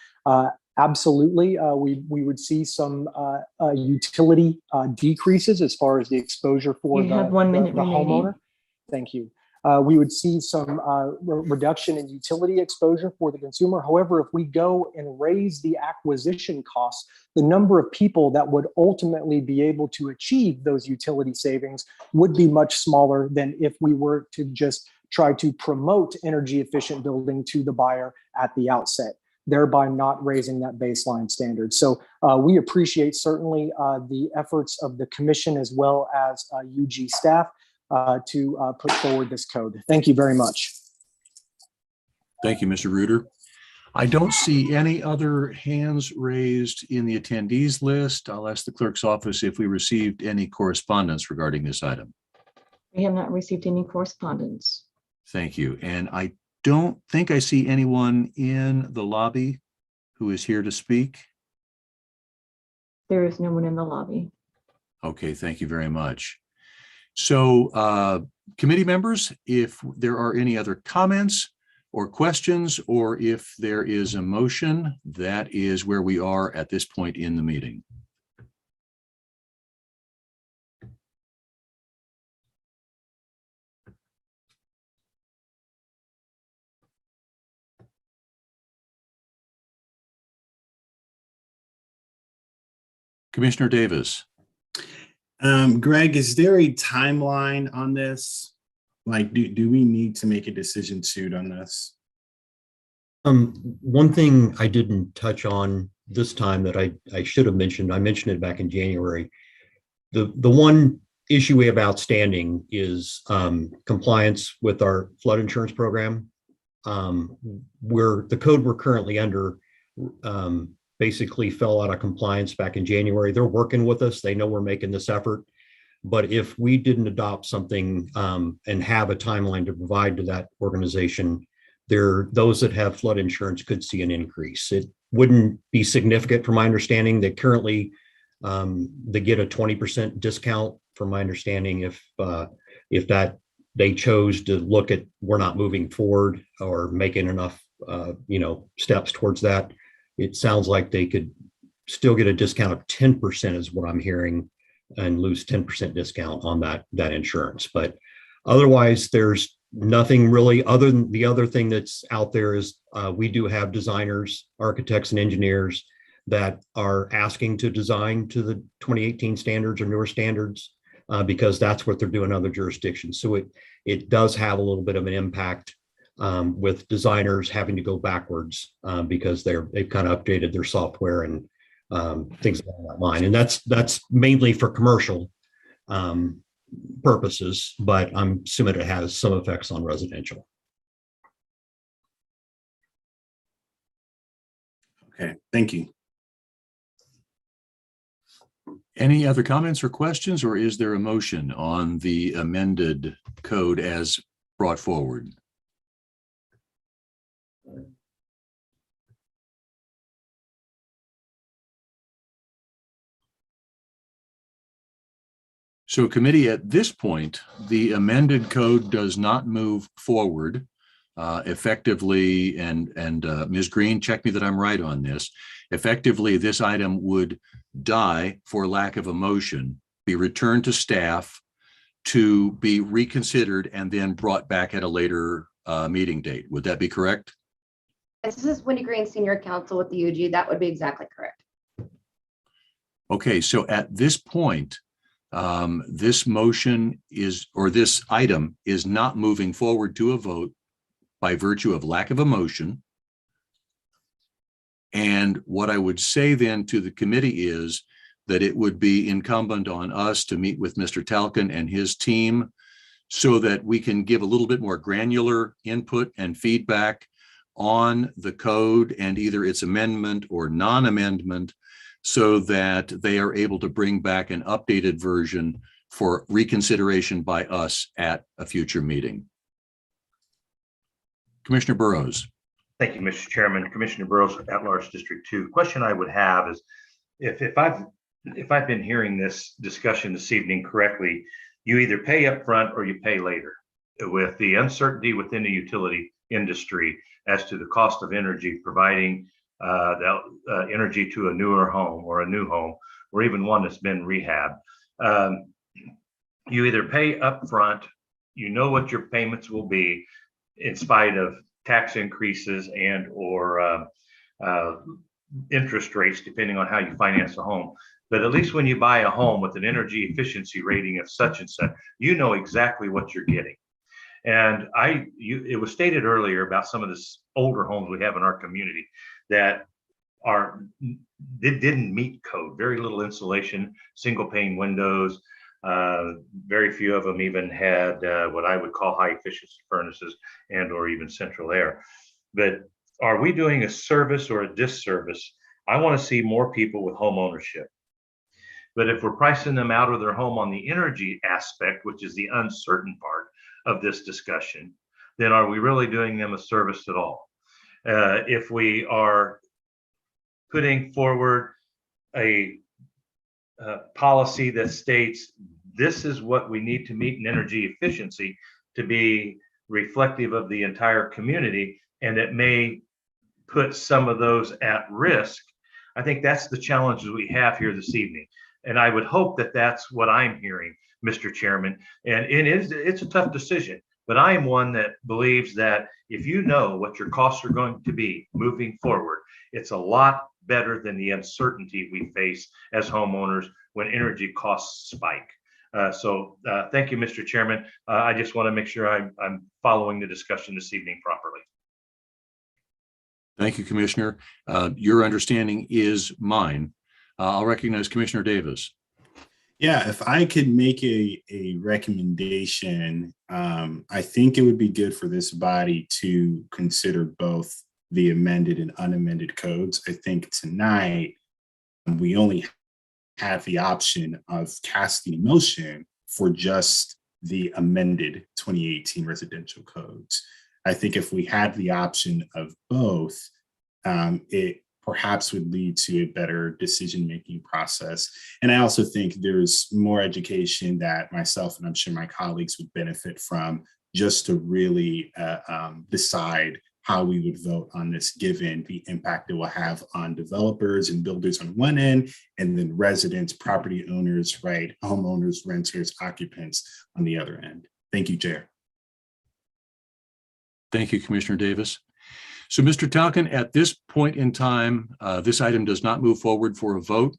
Absolutely, we would see some utility decreases as far as the exposure for You have 1 minute the remaining. homeowner. Thank you. We would see some reduction in utility exposure for the consumer. However, if we go and raise the acquisition costs, the number of people that would ultimately be able to achieve those utility savings would be much smaller than if we were to just try to promote energy efficient building to the buyer at the outset, thereby not raising that baseline standard. So we appreciate certainly the efforts of the commission as well as UG staff to put forward this code. Thank you very much. Thank you, Mr. Reuter. I don't see any other hands raised in the attendees list. I'll ask the clerk's office if we received any correspondence regarding this item. We have not received any correspondence. Thank you. And I don't think I see anyone in the lobby who is here to speak. There is no one in the lobby. Okay, thank you very much. So committee members, if there are any other comments or questions, or if there is a motion, that is where we are at this point in the meeting. Commissioner Davis. Greg, is there a timeline on this? Like, do we need to make a decision soon on this? One thing I didn't touch on this time that I should have mentioned, I mentioned it back in January. The one issue we have outstanding is compliance with our flood insurance program. Where the code we're currently under basically fell out of compliance back in January. They're working with us. They know we're making this effort. But if we didn't adopt something and have a timeline to provide to that organization, those that have flood insurance could see an increase. It wouldn't be significant from my understanding. That currently they get a 20% discount from my understanding if that they chose to look at we're not moving forward or making enough steps towards that. It sounds like they could still get a discount of 10% is what I'm hearing, and lose 10% discount on that insurance. But otherwise, there's Nothing really other than the other thing that's out there is we do have designers, architects and engineers that are asking to design to the 2018 standards or newer standards because that's what they're doing in other jurisdictions. So it does have a little bit of an impact with designers having to go backwards because they've kind of updated their software and things along that line. And that's mainly for commercial purposes, but I'm assuming it has some effects on residential. Okay, thank you. Any other comments or questions, or is there a motion on the amended code as brought forward? So committee, at this point, the amended code does not move forward effectively, and Ms. Green, check me that I'm right on this. Effectively, this item would die for lack of a motion, be returned to staff to be reconsidered and then brought back at a later meeting date. Would that be correct? Yes, this is Wendy Green, Senior Counsel with the UG. That would be exactly correct. Okay, so at this point, this motion is, or this item is not moving forward to a vote by virtue of lack of a motion. And what I would say then to the committee is that it would be incumbent on us to meet with Mr. Talcon and his team so that we can give a little bit more granular input and feedback on the code and either its amendment or non-amendment, so that they are able to bring back an updated version for reconsideration by us at a future meeting. Commissioner Burroughs. Thank you, Mr. Chairman. Commissioner Burroughs, at-large District 2. Question I would have is, if I've been hearing this discussion this evening correctly, you either pay up front or you pay later. With the uncertainty within the utility industry as to the cost of energy, providing energy to a newer home or a new home, or even one that's been rehabbed. You either pay up front, you know what your payments will be in spite of tax increases and or interest rates, depending on how you finance a home. But at least when you buy a home with an energy efficiency rating of such and such, you know exactly what you're getting. And it was stated earlier about some of the older homes we have in our community that didn't meet code. Very little insulation, single pane windows. Very few of them even had what I would call high efficiency furnaces and or even central air. But are we doing a service or a disservice? I want to see more people with home ownership. But if we're pricing them out of their home on the energy aspect, which is the uncertain part of this discussion, then are we really doing them a service at all? If we are putting forward a policy that states this is what we need to meet in energy efficiency to be reflective of the entire community, and it may put some of those at risk, I think that's the challenges we have here this evening. And I would hope that that's what I'm hearing, Mr. Chairman. And it's a tough decision, but I am one that believes that if you know what your costs are going to be moving forward, it's a lot better than the uncertainty we face as homeowners when energy costs spike. So thank you, Mr. Chairman. I just want to make sure I'm following the discussion this evening properly. Thank you, Commissioner. Your understanding is mine. I'll recognize Commissioner Davis. Yeah, if I could make a recommendation, I think it would be good for this body to consider both the amended and unamended codes. I think tonight we only have the option of casting a motion for just the amended 2018 residential codes. I think if we had the option of both, it perhaps would lead to a better decision-making process. And I also think there's more education that myself and I'm sure my colleagues would benefit from, just to really decide how we would vote on this, given the impact it will have on developers and builders on one end, and then residents, property owners, right, homeowners, renters, occupants on the other end. Thank you, Chair. Thank you, Commissioner Davis. So, Mr. Talkin, at this point in time, this item does not move forward for a vote.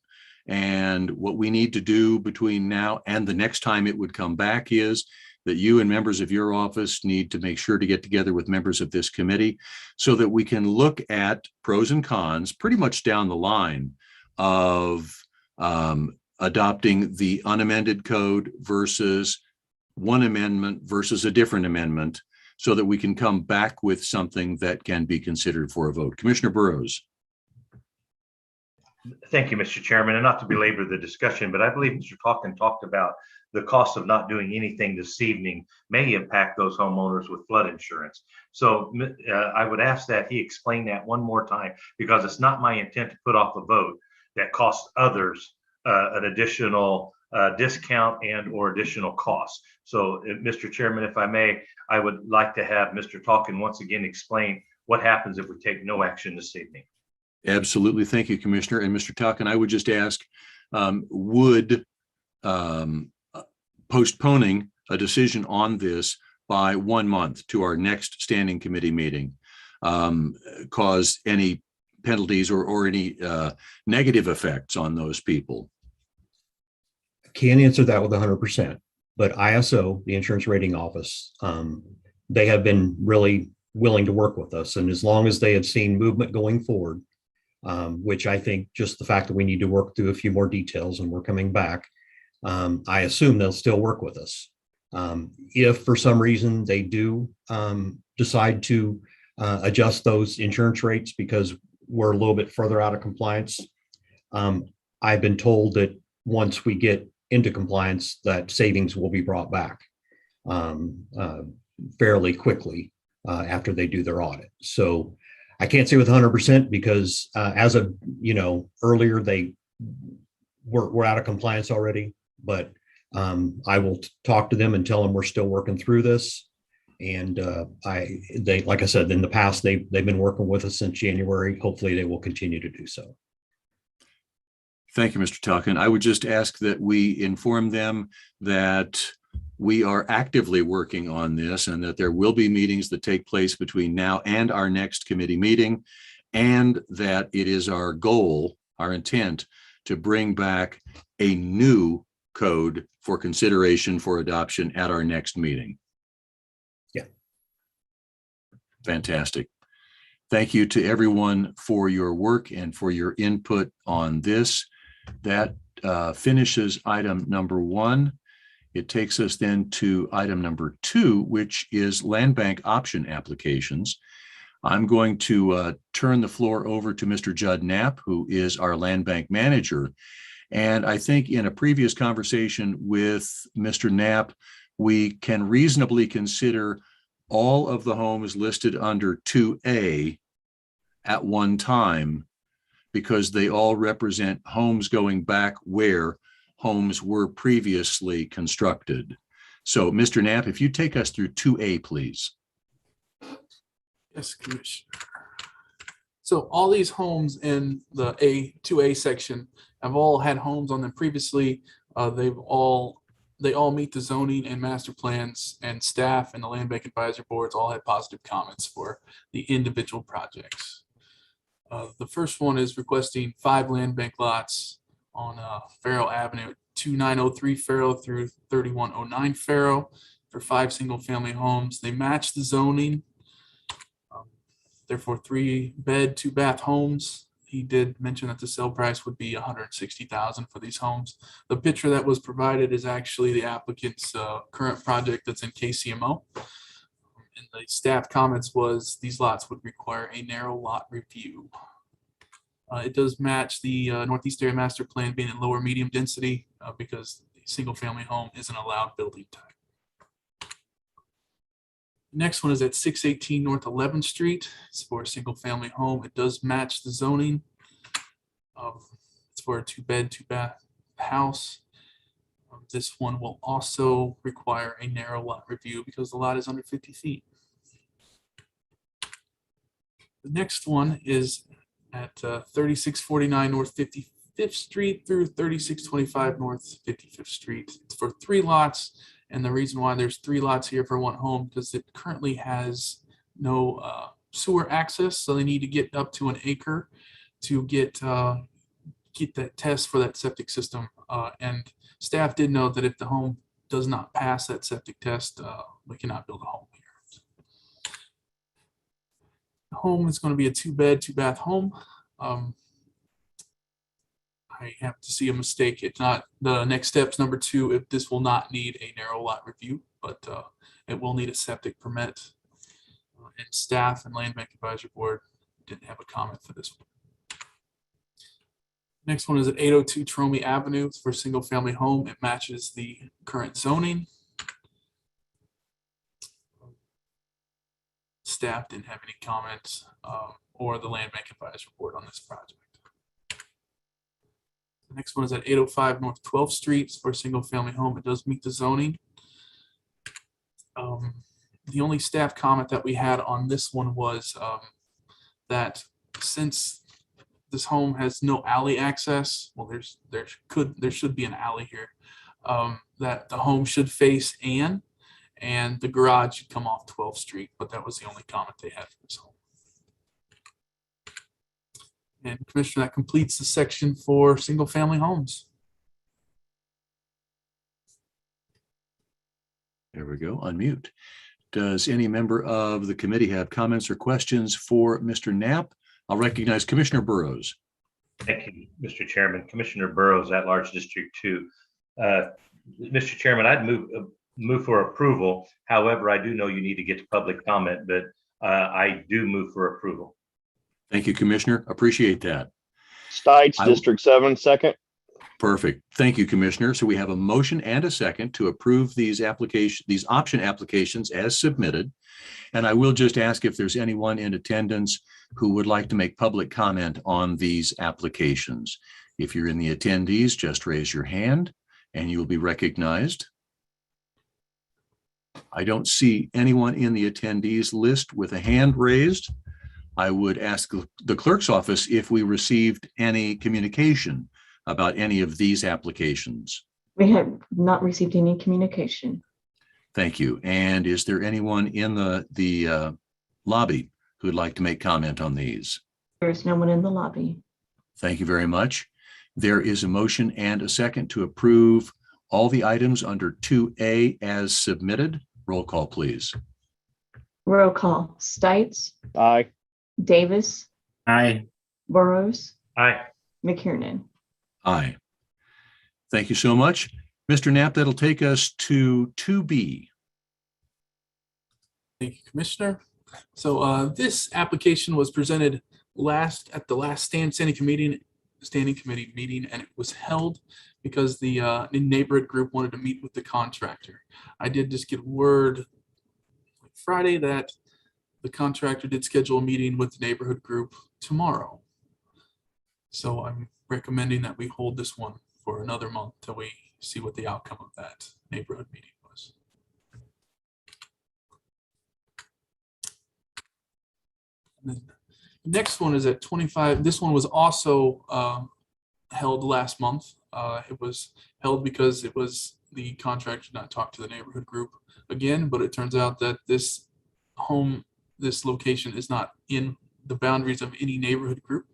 And what we need to do between now and the next time it would come back is that you and members of your office need to make sure to get together with members of this committee so that we can look at pros and cons pretty much down the line of adopting the unamended code versus one amendment versus a different amendment, so that we can come back with something that can be considered for a vote. Commissioner Burroughs. Thank you, Mr. Chairman, and not to belabor the discussion, but I believe Mr. Talkin talked about the cost of not doing anything this evening may impact those homeowners with flood insurance. So I would ask that he explain that one more time, because it's not my intent to put off a vote that costs others an additional discount and or additional costs. So Mr. Chairman, if I may, I would like to have Mr. Talkin once again explain what happens if we take no action this evening. Absolutely. Thank you, Commissioner. And Mr. Talkin, I would just ask, would postponing a decision on this by 1 month to our next standing committee meeting cause any penalties or any negative effects on those people? Can't answer that with 100%, but ISO, the Insurance Rating Office, they have been really willing to work with us. And as long as they have seen movement going forward, which I think just the fact that we need to work through a few more details and we're coming back, I assume they'll still work with us. If for some reason they do decide to adjust those insurance rates because we're a little bit further out of compliance, I've been told that once we get into compliance, that savings will be brought back fairly quickly after they do their audit. So I can't say with 100% because as of, earlier, they were out of compliance already, but I will talk to them and tell them we're still working through this. And they, like I said, in the past, they've been working with us since January. Hopefully they will continue to do so. Thank you, Mr. Talkin. I would just ask that we inform them that we are actively working on this and that there will be meetings that take place between now and our next committee meeting, and that it is our goal, our intent, to bring back a new code for consideration for adoption at our next meeting. Yeah. Fantastic. Thank you to everyone for your work and for your input on this. That finishes item number 1. It takes us then to item number 2, which is land bank option applications. I'm going to turn the floor over to Mr. Judd Knapp, who is our land bank manager. And I think in a previous conversation with Mr. Knapp, we can reasonably consider all of the homes listed under 2A at one time, because they all represent homes going back where homes were previously constructed. So, Mr. Knapp, if you take us through 2A, please. Yes, Commissioner. So all these homes in the 2A section have all had homes on them previously. They all meet the zoning and master plans, and staff and the land bank advisory boards all had positive comments for the individual projects. The first one is requesting 5 land bank lots on Farrow Avenue, 2903 Farrow through 3109 Farrow for 5 single-family homes. They match the zoning. Therefore, 3-bed, 2-bath homes. He did mention that the sale price would be $160,000 for these homes. The picture that was provided is actually the applicant's current project that's in KCMO. And the staff comments was these lots would require a narrow lot review. It does match the Northeast Area Master Plan being in lower medium density because the single family home isn't allowed building type. Next one is at 618 North 11th Street. It's for a single family home. It does match the zoning. It's for a 2-bed, 2-bath house. This one will also require a narrow lot review because the lot is under 50 feet. The next one is at 3649 North 55th Street through 3625 North 55th Street. It's for 3 lots. And the reason why there's 3 lots here for 1 home, because it currently has no sewer access, so they need to get up to an acre to get that test for that septic system. And staff did note that if the home does not pass that septic test, we cannot build a home here. The home is going to be a 2-bed, 2-bath home. I have to see a mistake. It's not the next steps. Number 2, if this will not need a narrow lot review, but it will need a septic permit. And staff and Land Bank Advisory Board didn't have a comment for this one. Next one is at 802 Tromie Avenue. It's for a single family home. It matches the current zoning. Staff didn't have any comments or the Land Bank Advisory Board on this project. The next one is at 805 North 12th Street. It's for a single family home. It does meet the zoning. The only staff comment that we had on this one was that since this home has no alley access, well, there should be an alley here, that the home should face Ann, and the garage should come off 12th Street, but that was the only comment they had for this home. And Commissioner, that completes the section for single family homes. There we go, unmute. Does any member of the committee have comments or questions for Mr. Knapp? I'll recognize Commissioner Burroughs. Thank you, Mr. Chairman. Commissioner Burroughs, at-large District 2. Mr. Chairman, I'd move for approval. However, I do know you need to get to public comment, but I do move for approval. Thank you, Commissioner. Appreciate that. Stites, District 7, second. Perfect. Thank you, Commissioner. So we have a motion and a second to approve these option applications as submitted. And I will just ask if there's anyone in attendance who would like to make public comment on these applications. If you're in the attendees, just raise your hand and you'll be recognized. I don't see anyone in the attendees list with a hand raised. I would ask the clerk's office if we received any communication about any of these applications. We have not received any communication. Thank you. And is there anyone in the lobby who would like to make comment on these? There is no one in the lobby. Thank you very much. There is a motion and a second to approve all the items under 2A as submitted. Roll call, please. Roll call. Stites. Aye. Davis. Aye. Burroughs. Aye. McKiernan. Aye. Thank you so much. Mr. Knapp, that'll take us to 2B. Thank you, Commissioner. So this application was presented at the last standing committee meeting, and it was held because the neighborhood group wanted to meet with the contractor. I did just get word Friday that the contractor did schedule a meeting with the neighborhood group tomorrow. So I'm recommending that we hold this one for another month till we see what the outcome of that neighborhood meeting was. And then the next one is at 25. This one was also held last month. It was held because it was the contractor did not talk to the neighborhood group again, but it turns out that this location is not in the boundaries of any neighborhood group.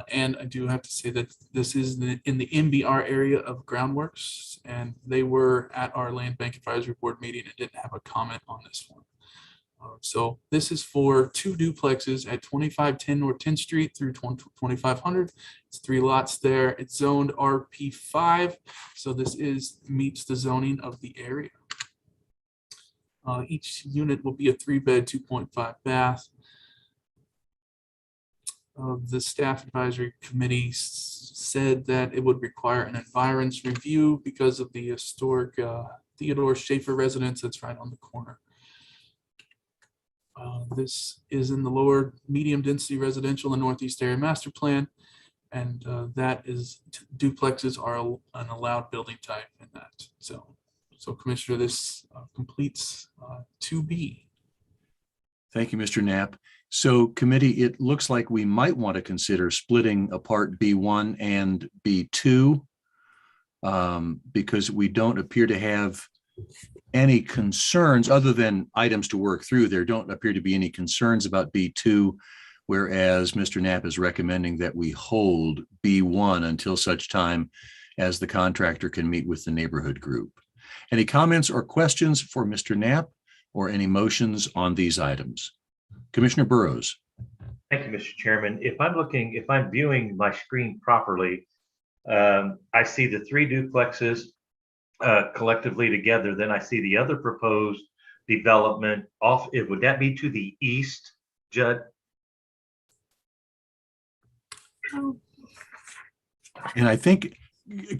And I do have to say that this is in the MBR area of groundworks, and they were at our Land Bank Advisory Board meeting and didn't have a comment on this one. So this is for 2 duplexes at 2510 North 10th Street through 2500. It's 3 lots there. It's zoned RP5, so this meets the zoning of the area. Each unit will be a 3-bed, 2.5 bath. The staff advisory committee said that it would require an environs review because of the historic Theodore Schaefer residence that's right on the corner. This is in the lower medium density residential and Northeast Area Master Plan, and that is duplexes are an allowed building type in that zone. So Commissioner, this completes 2B. Thank you, Mr. Knapp. So committee, it looks like we might want to consider splitting apart B1 and B2 because we don't appear to have any concerns other than items to work through. There don't appear to be any concerns about B2, whereas Mr. Knapp is recommending that we hold B1 until such time as the contractor can meet with the neighborhood group. Any comments or questions for Mr. Knapp or any motions on these items? Commissioner Burroughs. Thank you, Mr. Chairman. If I'm viewing my screen properly, I see the 3 duplexes collectively together. Then I see the other proposed development off. Would that be to the east, Judd? And I think,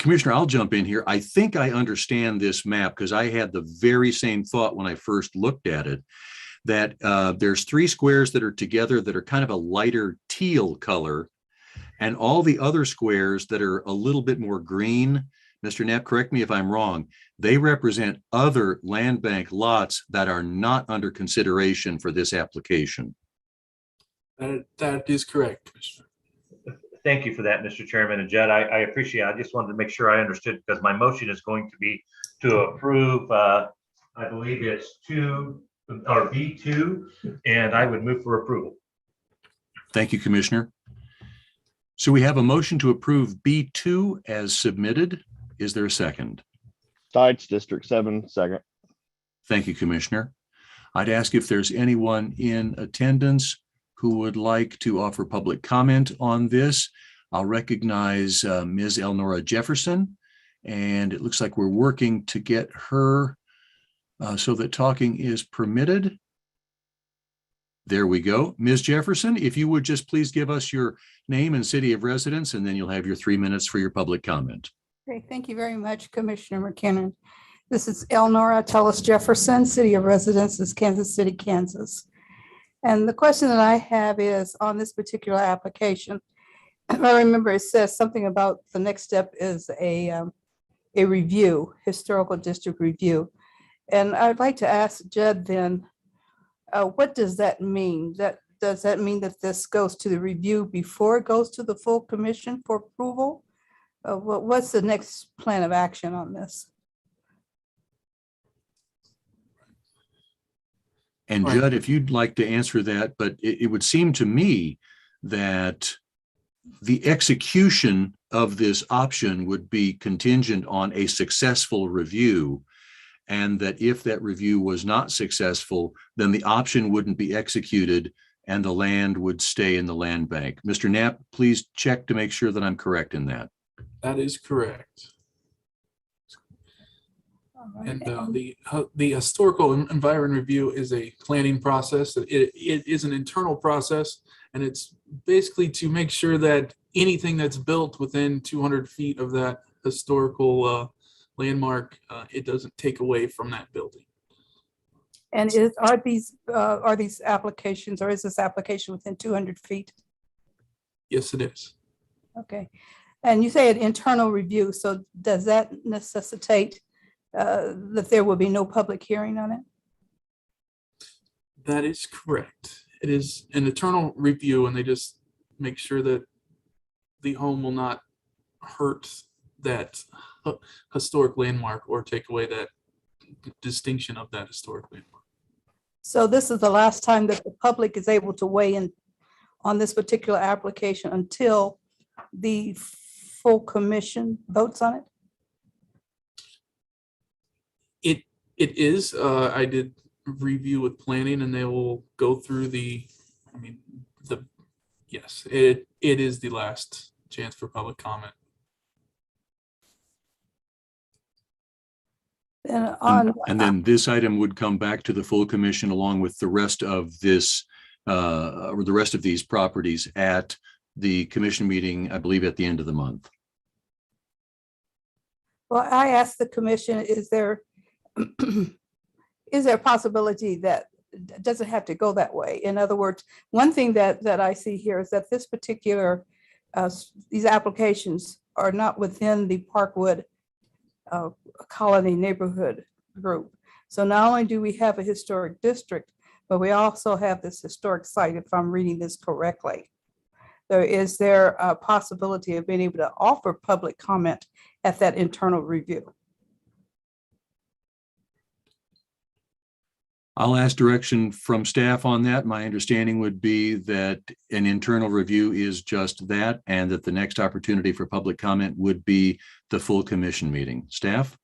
Commissioner, I'll jump in here. I think I understand this map because I had the very same thought when I first looked at it, that there's 3 squares that are together that are kind of a lighter teal color, and all the other squares that are a little bit more green. Mr. Knapp, correct me if I'm wrong, they represent other land bank lots that are not under consideration for this application. That is correct, Commissioner. Thank you for that, Mr. Chairman. And Judd, I appreciate it. I just wanted to make sure I understood, because my motion is going to be to approve, I believe it's B2, and I would move for approval. Thank you, Commissioner. So we have a motion to approve B2 as submitted. Is there a second? Stites, District 7, second. Thank you, Commissioner. I'd ask if there's anyone in attendance who would like to offer public comment on this. I'll recognize Ms. Elnora Jefferson, and it looks like we're working to get her so that talking is permitted. There we go. Ms. Jefferson, if you would just please give us your name and city of residence, and then you'll have your 3 minutes for your public comment. Great. Thank you very much, Commissioner McKiernan. This is Elnora Tellis Jefferson, city of residence is Kansas City, Kansas. And the question that I have is on this particular application. I remember it says something about the next step is a review, historical district review. And I'd like to ask Judd then, what does that mean? Does that mean that this goes to the review before it goes to the full commission for approval? What's the next plan of action on this? And Judd, if you'd like to answer that, but it would seem to me that the execution of this option would be contingent on a successful review, and that if that review was not successful, then the option wouldn't be executed and the land would stay in the land bank. Mr. Knapp, please check to make sure that I'm correct in that. That is correct. And the historical environment review is a planning process. It is an internal process, and it's basically to make sure that anything that's built within 200 feet of that historical landmark, it doesn't take away from that building. And are these applications, or is this application within 200 feet? Yes, it is. Okay. And you say an internal review. So does that necessitate that there will be no public hearing on it? That is correct. It is an internal review, and they just make sure that the home will not hurt that historic landmark or take away that distinction of that historic landmark. So this is the last time that the public is able to weigh in on this particular application until the full commission votes on it? It is. I did review with planning, and they will go through yes, it is the last chance for public comment. And then this item would come back to the full commission along with the rest of this, or the rest of these properties at the commission meeting, I believe, at the end of the month. Well, I asked the commission, is there a possibility that it doesn't have to go that way? In other words, one thing that I see here is that this particular, these applications are not within the Parkwood Colony neighborhood group. So not only do we have a historic district, but we also have this historic site, if I'm reading this correctly. So is there a possibility of being able to offer public comment at that internal review? I'll ask direction from staff on that. My understanding would be that an internal review is just that, and that the next opportunity for public comment would be the full commission meeting. Staff?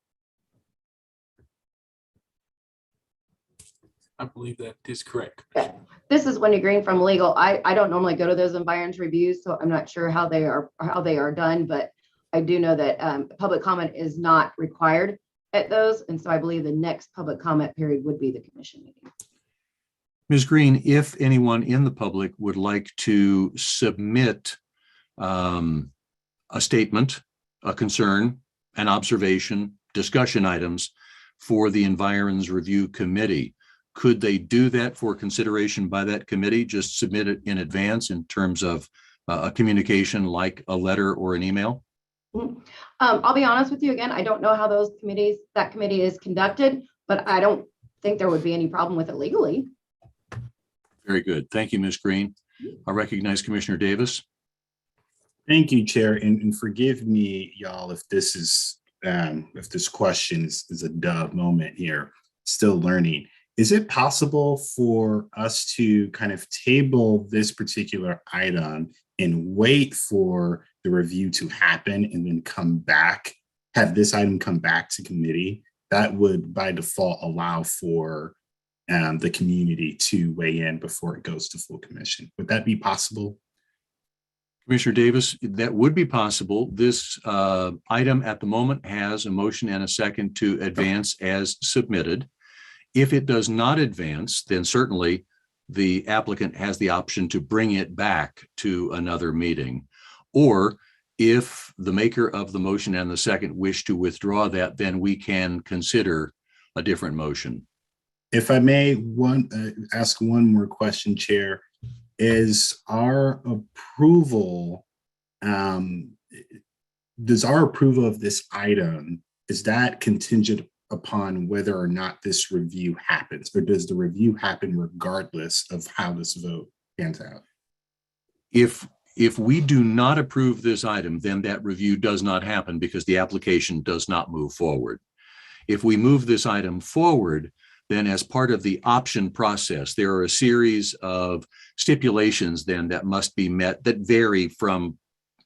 I believe that is correct. Okay. This is Wendy Green from legal. I don't normally go to those environs reviews, so I'm not sure how they are done, but I do know that public comment is not required at those. And so I believe the next public comment period would be the commission meeting. Ms. Green, if anyone in the public would like to submit a statement, a concern, an observation, discussion items for the Environs Review Committee, could they do that for consideration by that committee? Just submit it in advance in terms of a communication like a letter or an email? I'll be honest with you again, I don't know how that committee is conducted, but I don't think there would be any problem with it legally. Very good. Thank you, Ms. Green. I recognize Commissioner Davis. Thank you, Chair, and forgive me, y'all, if this is if this question is a duh moment here. Still learning. Is it possible for us to kind of table this particular item and wait for the review to happen and then come back, have this item come back to committee? That would by default allow for the community to weigh in before it goes to full commission. Would that be possible? Commissioner Davis, that would be possible. This item at the moment has a motion and a second to advance as submitted. If it does not advance, then certainly the applicant has the option to bring it back to another meeting. Or if the maker of the motion and the second wish to withdraw that, then we can consider a different motion. If I may ask one more question, Chair, is our approval, does our approval of this item, is that contingent upon whether or not this review happens, or does the review happen regardless of how this vote pans out? If we do not approve this item, then that review does not happen because the application does not move forward. If we move this item forward, then as part of the option process, there are a series of stipulations then that must be met that vary from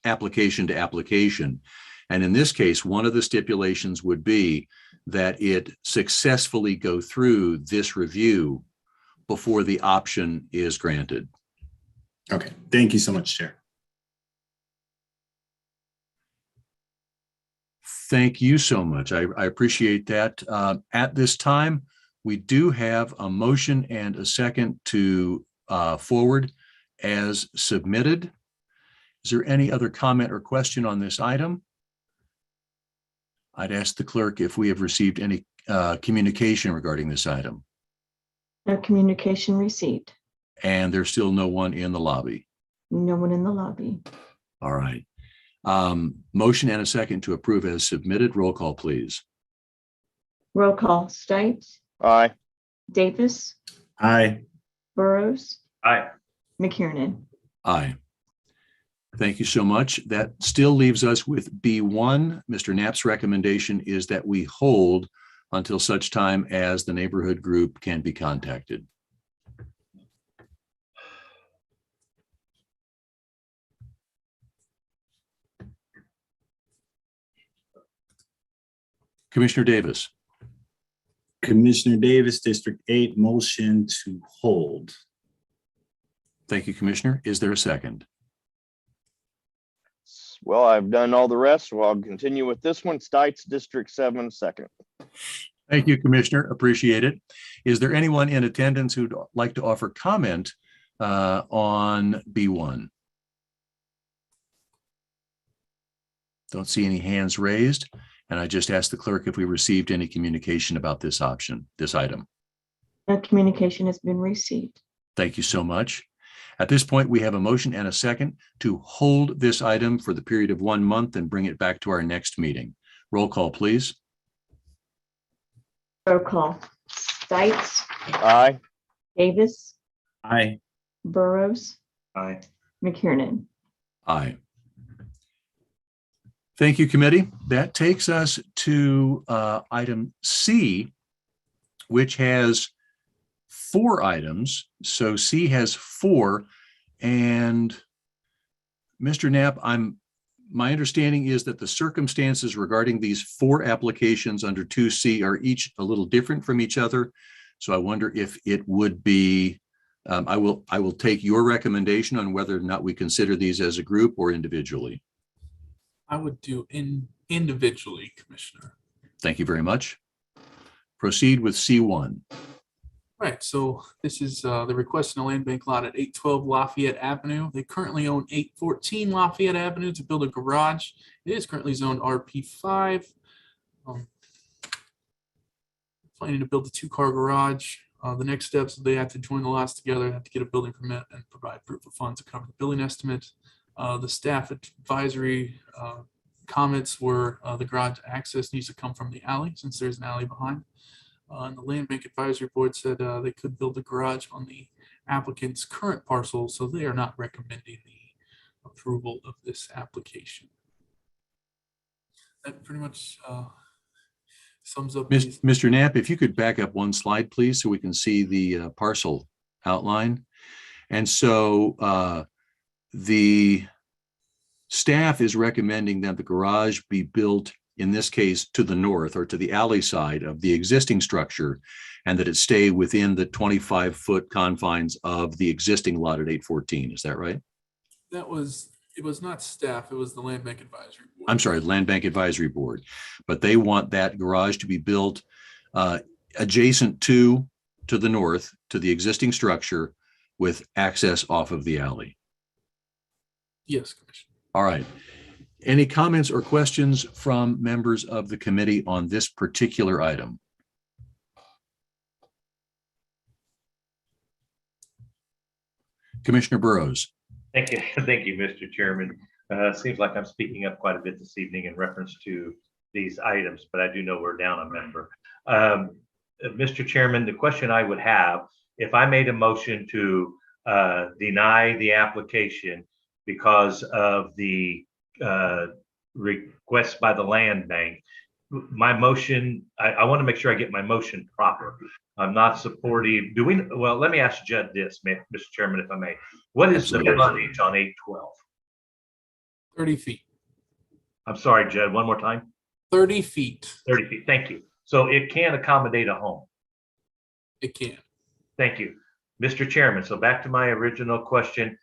application to application. And in this case, one of the stipulations would be that it successfully go through this review before the option is granted. Okay, thank you so much, Chair. Thank you so much. I appreciate that. At this time, we do have a motion and a second to forward as submitted. Is there any other comment or question on this item? I'd ask the clerk if we have received any communication regarding this item. No communication received. And there's still no one in the lobby. No one in the lobby. All right. Motion and a second to approve as submitted. Roll call, please. Roll call. Stites. Aye. Davis. Aye. Burroughs. Aye. McKiernan. Aye. Thank you so much. That still leaves us with B1. Mr. Knapp's recommendation is that we hold until such time as the neighborhood group can be contacted. Commissioner Davis. Commissioner Davis, District 8, motion to hold. Thank you, Commissioner. Is there a second? Well, I've done all the rest, so I'll continue with this one. Stites, District 7, second. Thank you, Commissioner. Appreciate it. Is there anyone in attendance who'd like to offer comment on B1? Don't see any hands raised. And I just asked the clerk if we received any communication about this option, this item. No communication has been received. Thank you so much. At this point, we have a motion and a second to hold this item for the period of 1 month and bring it back to our next meeting. Roll call, please. Roll call. Stites. Aye. Davis. Aye. Burroughs. Aye. McKiernan. Aye. Thank you, committee. That takes us to item C, which has 4 items. So C has 4. And Mr. Knapp, my understanding is that the circumstances regarding these 4 applications under 2C are each a little different from each other. So I wonder if it would be, I will take your recommendation on whether or not we consider these as a group or individually. I would do individually, Commissioner. Thank you very much. Proceed with C1. Right, so this is the request in a land bank lot at 812 Lafayette Avenue. They currently own 814 Lafayette Avenue to build a garage. It is currently zoned RP5. Planning to build a 2-car garage. The next steps, they have to join the lots together, they have to get a building permit and provide proof of funds to cover the building estimate. The staff advisory comments were the garage access needs to come from the alley since there's an alley behind. And the Land Bank Advisory Board said they could build a garage on the applicant's current parcel, so they are not recommending the approval of this application. That pretty much sums up. Mr. Knapp, if you could back up one slide, please, so we can see the parcel outline. And so the staff is recommending that the garage be built, in this case, to the north or to the alley side of the existing structure, and that it stay within the 25-foot confines of the existing lot at 814. Is that right? It was not staff, it was the Land Bank Advisory Board. I'm sorry, Land Bank Advisory Board. But they want that garage to be built adjacent to the north, to the existing structure with access off of the alley. Yes, Commissioner. All right. Any comments or questions from members of the committee on this particular item? Commissioner Burroughs. Thank you. Thank you, Mr. Chairman. Seems like I'm speaking up quite a bit this evening in reference to these items, but I do know we're down a member. Mr. Chairman, the question I would have, if I made a motion to deny the application because of the request by the land bank, my motion, I want to make sure I get my motion proper. I'm not supportive. Well, let me ask Judd this, Mr. Chairman, if I may. What is the frontage on 812? 30 feet. I'm sorry, Judd, one more time. 30 feet. 30 feet, thank you. So it can accommodate a home. It can. Thank you. Mr. Chairman, so back to my original question.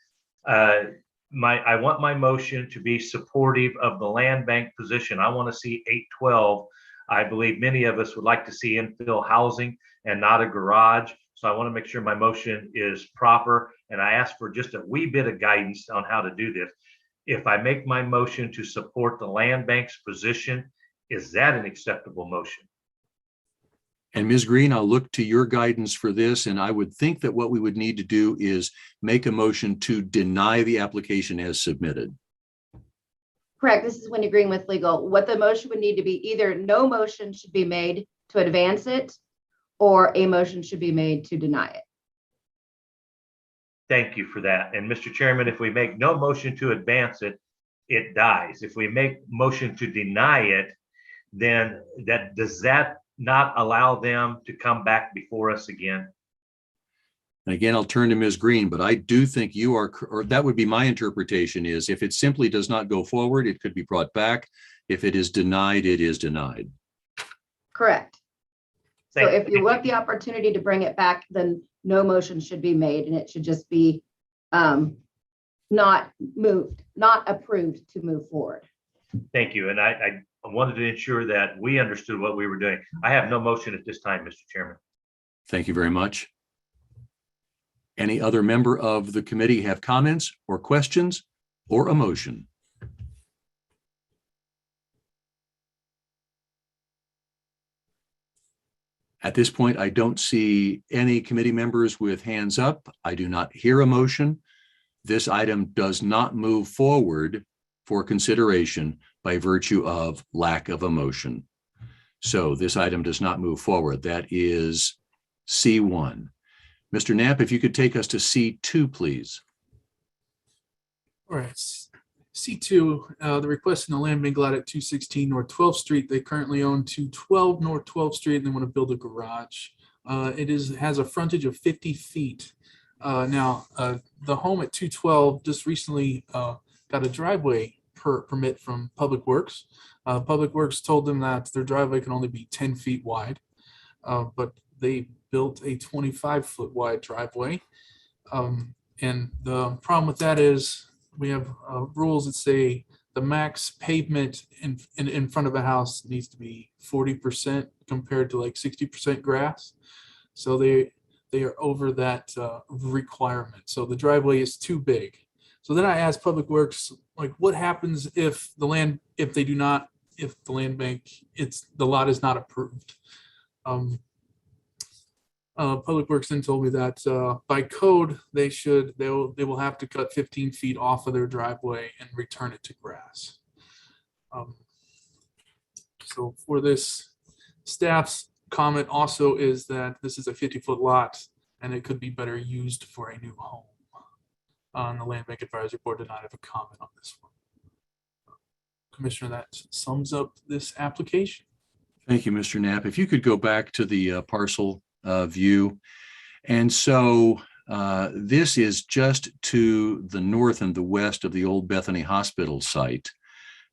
I want my motion to be supportive of the land bank position. I want to see 812. I believe many of us would like to see infill housing and not a garage. So I want to make sure my motion is proper. And I ask for just a wee bit of guidance on how to do this. If I make my motion to support the land bank's position, is that an acceptable motion? And Ms. Green, I'll look to your guidance for this. And I would think that what we would need to do is make a motion to deny the application as submitted. Correct. This is when agreeing with legal. What the motion would need to be, either no motion should be made to advance it, or a motion should be made to deny it. Thank you for that. And Mr. Chairman, if we make no motion to advance it, it dies. If we make motion to deny it, then does that not allow them to come back before us again? And again, I'll turn to Ms. Green, but I do think you are, or that would be my interpretation, is if it simply does not go forward, it could be brought back. If it is denied, it is denied. Correct. So if you want the opportunity to bring it back, then no motion should be made, and it should just be not approved to move forward. Thank you. And I wanted to ensure that we understood what we were doing. I have no motion at this time, Mr. Chairman. Thank you very much. Any other member of the committee have comments or questions or a motion? At this point, I don't see any committee members with hands up. I do not hear a motion. This item does not move forward for consideration by virtue of lack of a motion. So this item does not move forward. That is C1. Mr. Knapp, if you could take us to C2, please. All right. C2, the request in the land bank lot at 216 North 12th Street. They currently own 212 North 12th Street, and they want to build a garage. has a frontage of 50 feet. Now, the home at 212 just recently got a driveway permit from Public Works. Public Works told them that their driveway can only be 10 feet wide, but they built a 25-foot wide driveway. And the problem with that is we have rules that say the max pavement in front of a house needs to be 40% compared to like 60% grass. So they are over that requirement. So the driveway is too big. So then I asked Public Works, like, what happens if the land bank, the lot is not approved? Public Works then told me that by code, they will have to cut 15 feet off of their driveway and return it to grass. So for this, staff's comment also is that this is a 50-foot lot and it could be better used for a new home. The Land Bank Advisory Board did not have a comment on this one. Commissioner, that sums up this application. Thank you, Mr. Knapp. If you could go back to the parcel view. And so this is just to the north and the west of the old Bethany Hospital site.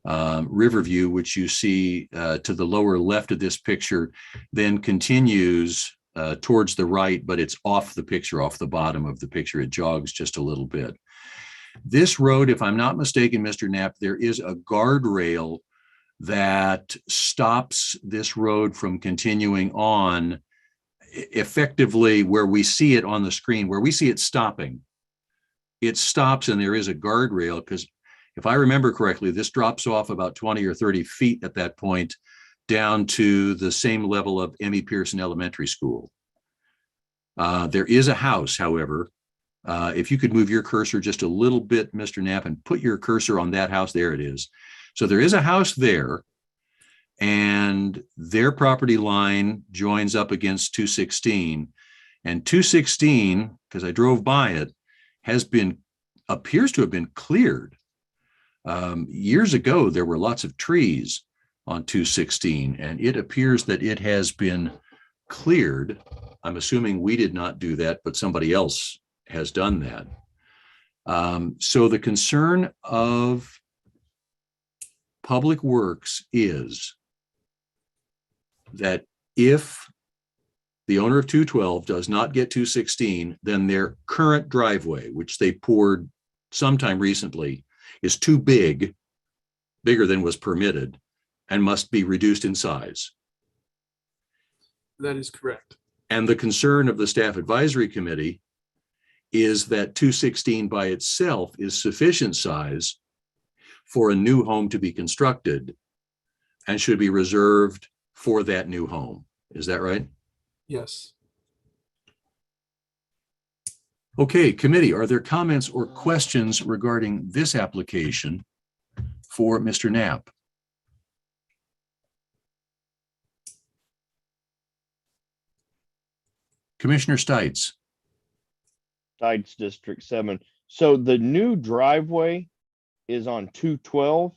Riverview, which you see to the lower left of this picture, then continues towards the right, but it's off the picture, off the bottom of the picture. It jogs just a little bit. This road, if I'm not mistaken, Mr. Knapp, there is a guardrail that stops this road from continuing on effectively where we see it on the screen, where we see it stopping. It stops and there is a guardrail because if I remember correctly, this drops off about 20 or 30 feet at that point down to the same level of M.E. Pearson Elementary School. There is a house, however. If you could move your cursor just a little bit, Mr. Knapp, and put your cursor on that house, there it is. So there is a house there, and their property line joins up against 216. And 216, because I drove by it, appears to have been cleared. Years ago, there were lots of trees on 216, and it appears that it has been cleared. I'm assuming we did not do that, but somebody else has done that. So the concern of Public Works is that if the owner of 212 does not get 216, then their current driveway, which they poured sometime recently, is too big, bigger than was permitted, and must be reduced in size. That is correct. And the concern of the Staff Advisory Committee is that 216 by itself is sufficient size for a new home to be constructed and should be reserved for that new home. Is that right? Yes. Okay, committee, are there comments or questions regarding this application for Mr. Knapp? Commissioner Stites. Stites District 7. So the new driveway is on 212?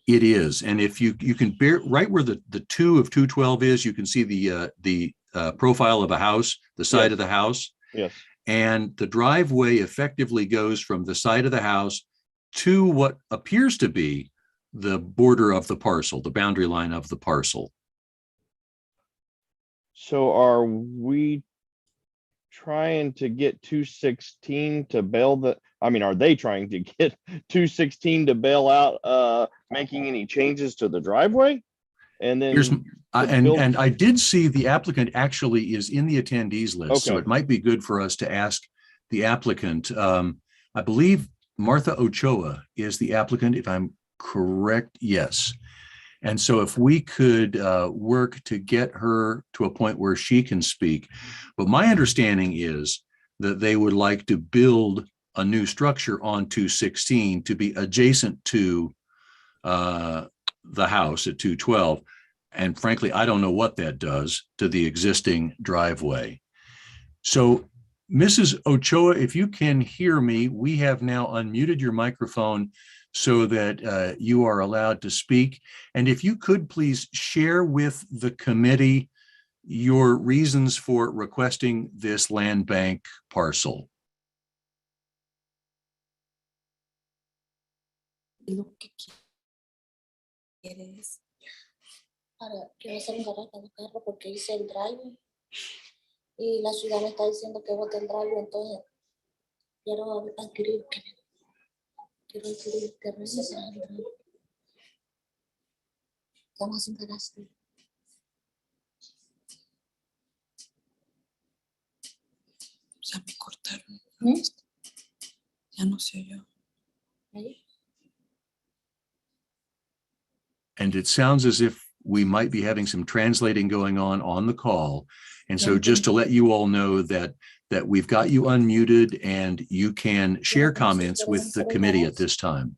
It is, and if you can bear right where the 2 of 212 is, you can see the profile of a house, the side of the house. Yes. And the driveway effectively goes from the side of the house to what appears to be the border of the parcel, the boundary line of the parcel. So are we trying to get 216 to bail are they trying to get 216 to bail out, making any changes to the driveway? And then and I did see the applicant actually is in the attendees list, so Okay. it might be good for us to ask the applicant. I believe Martha Ochoa is the applicant, if I'm correct. Yes. And so if we could work to get her to a point where she can speak. But my understanding is that they would like to build a new structure on 216 to be adjacent to the house at 212. And frankly, I don't know what that does to the existing driveway. So Mrs. Ochoa, if you can hear me, we have now unmuted your microphone so that you are allowed to speak. And if you could please share with the committee your reasons for requesting this land bank parcel? Lo que quieres para quiero hacer un garaje de carro porque hice el drive y la ciudad me está diciendo que bote el drive, entonces quiero adquirir terreno. Vamos a hacer un garaje. Ya me cortaron. Ya no sé yo. ¿Ahí? And it sounds as if we might be having some translating going on the call. And so just to let you all know that we've got you unmuted and you can share comments with the committee at this time.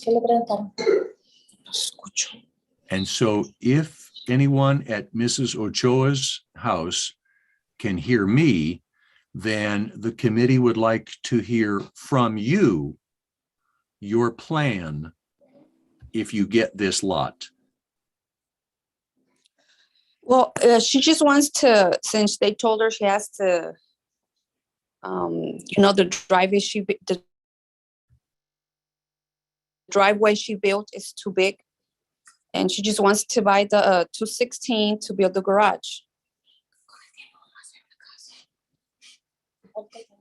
¿Qué le preguntaron? No escucho. And so if anyone at Mrs. Ochoa's house can hear me, then the committee would like to hear from you your plan if you get this lot. Well, she just wants to, since they told her she has to, the driveway she built is too big. And she just wants to buy the 216 to build the garage.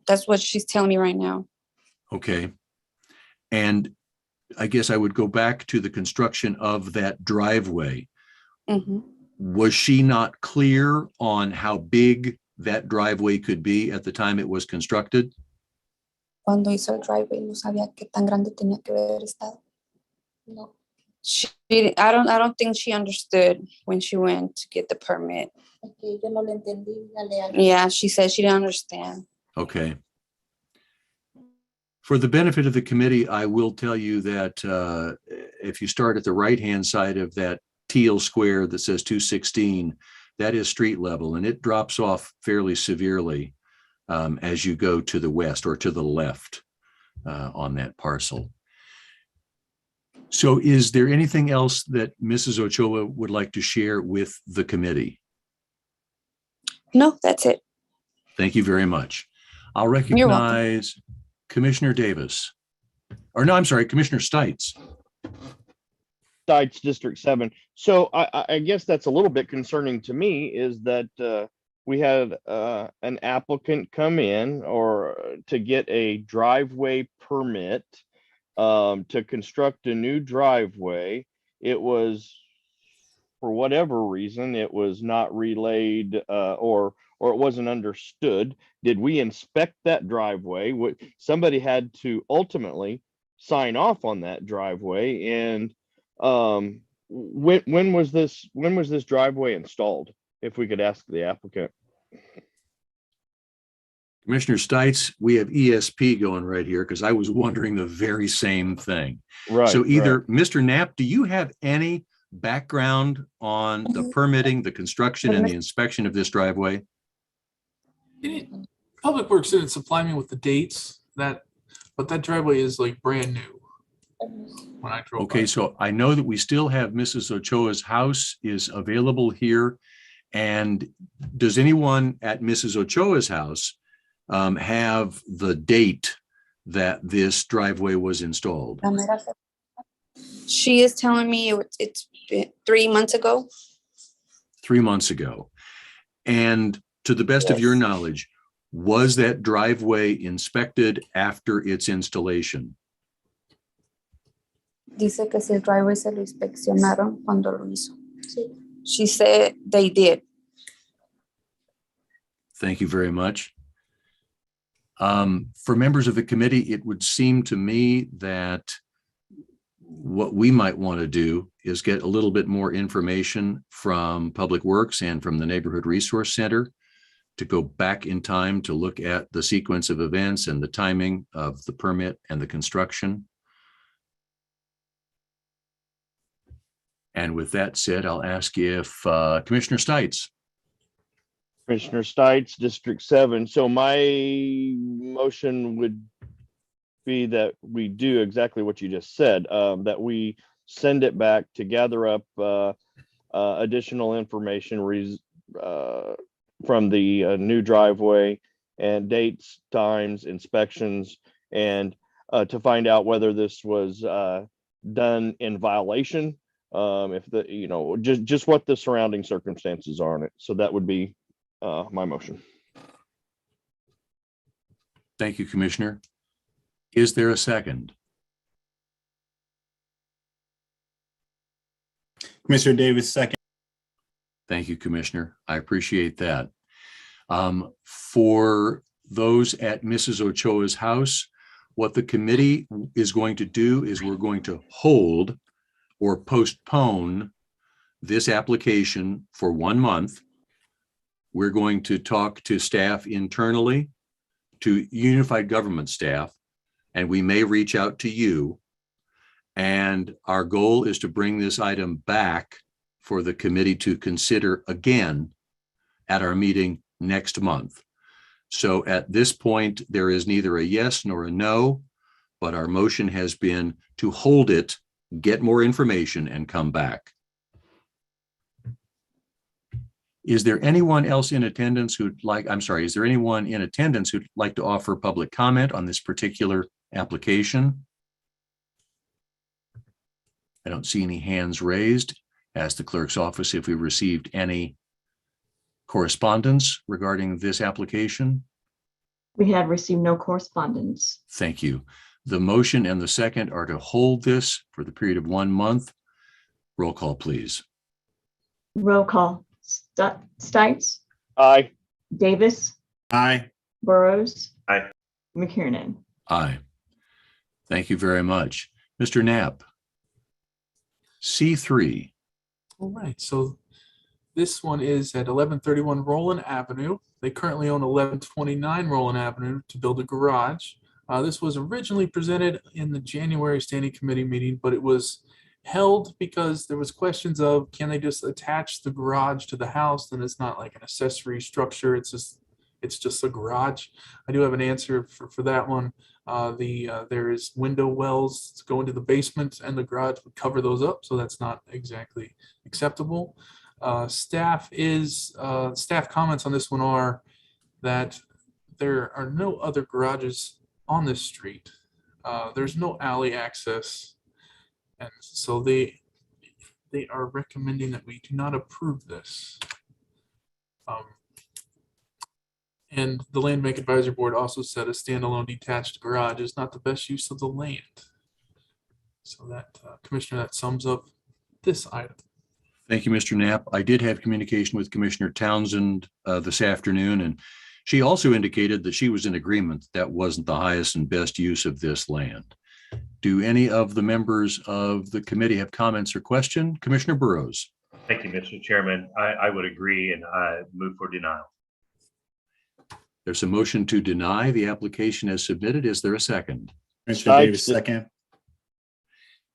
That's what she's telling me right now. Okay. And I guess I would go back to the construction of that driveway. Mm-hmm. Was she not clear on how big that driveway could be at the time it was constructed? Cuando hizo el driveway, no sabía qué tan grande tenía que haber estado. No. I don't think she understood when she went to get the permit. Okay, yo no le entendí, Yeah, she said she didn't understand. Okay. For the benefit of the committee, I will tell you that if you start at the right-hand side of that teal square that says 216, that is street level, and it drops off fairly severely as you go to the west or to the left on that parcel. So is there anything else that Mrs. Ochoa would like to share with the committee? No, that's it. Thank you very much. I'll recognize Commissioner Davis. Or no, I'm sorry, Commissioner Stites. Stites District 7. So I guess that's a little bit concerning to me is that we had an applicant come in or to get a driveway permit to construct a new driveway. It was, for whatever reason, it was not relayed or it wasn't understood. Did we inspect that driveway? Somebody had to ultimately sign off on that driveway. And when was this driveway installed? If we could ask the applicant. Commissioner Stites, we have ESP going right here because I was wondering the very same thing. Right. So either Mr. Knapp, do you have any background on the permitting, the construction, and the inspection of this driveway? Public Works didn't supply me with the dates but that driveway is like brand new when I drove Okay, by. so I know that we still have Mrs. Ochoa's house is available here. And does anyone at Mrs. Ochoa's house have the date that this driveway was installed? She is telling me it's 3 months ago. 3 months ago. And to the best of your knowledge, was that driveway inspected after its installation? Dice que si el driveway se lo inspeccionaron cuando lo hizo. Sí. She said they did. Thank you very much. For members of the committee, it would seem to me that what we might want to do is get a little bit more information from Public Works and from the Neighborhood Resource Center to go back in time to look at the sequence of events and the timing of the permit and the construction. And with that said, I'll ask if Commissioner Stites. Commissioner Stites, District 7. So my motion would be that we do exactly what you just said, that we send it back to gather up additional information from the new driveway and dates, times, inspections, and to find out whether this was done in violation, if the, just what the surrounding circumstances are on it. So that would be my motion. Thank you, Commissioner. Is there a second? Commissioner Davis, second. Thank you, Commissioner. I appreciate that. For those at Mrs. Ochoa's house, what the committee is going to do is we're going to hold or postpone this application for 1 month. We're going to talk to staff internally, to unified government staff, and we may reach out to you. And our goal is to bring this item back for the committee to consider again at our meeting next month. So at this point, there is neither a yes nor a no, but our motion has been to hold it, get more information, and come back. Is there anyone else in attendance who'd like, is there anyone in attendance who'd like to offer public comment on this particular application? I don't see any hands raised. Ask the clerk's office if we received any correspondence regarding this application. We have received no correspondence. Thank you. The motion and the second are to hold this for the period of 1 month. Roll call, please. Roll call. Stites? Aye. Davis? Aye. Burroughs? Aye. McKiernan? Aye. Thank you very much. Mr. Knapp. C3. All right, so this one is at 1131 Roland Avenue. They currently own 1129 Roland Avenue to build a garage. This was originally presented in the January Standing Committee meeting, but it was held because there was questions of, can they just attach the garage to the house? Then it's not like an accessory structure. It's just a garage. I do have an answer for that one. There is window wells that go into the basement, and the garage would cover those up, so that's not exactly acceptable. Staff comments on this one are that there are no other garages on this street. There's no alley access, and so they are recommending that we do not approve this. And the Land Bank Advisory Board also said a standalone detached garage is not the best use of the land. So that, Commissioner, that sums up this item. Thank you, Mr. Knapp. I did have communication with Commissioner Townsend this afternoon, and she also indicated that she was in agreement that wasn't the highest and best use of this land. Do any of the members of the committee have comments or question? Commissioner Burroughs. Thank you, Mr. Chairman. I would agree, and I move for denial. There's a motion to deny the application as submitted. Is there a second? Commissioner Davis, second.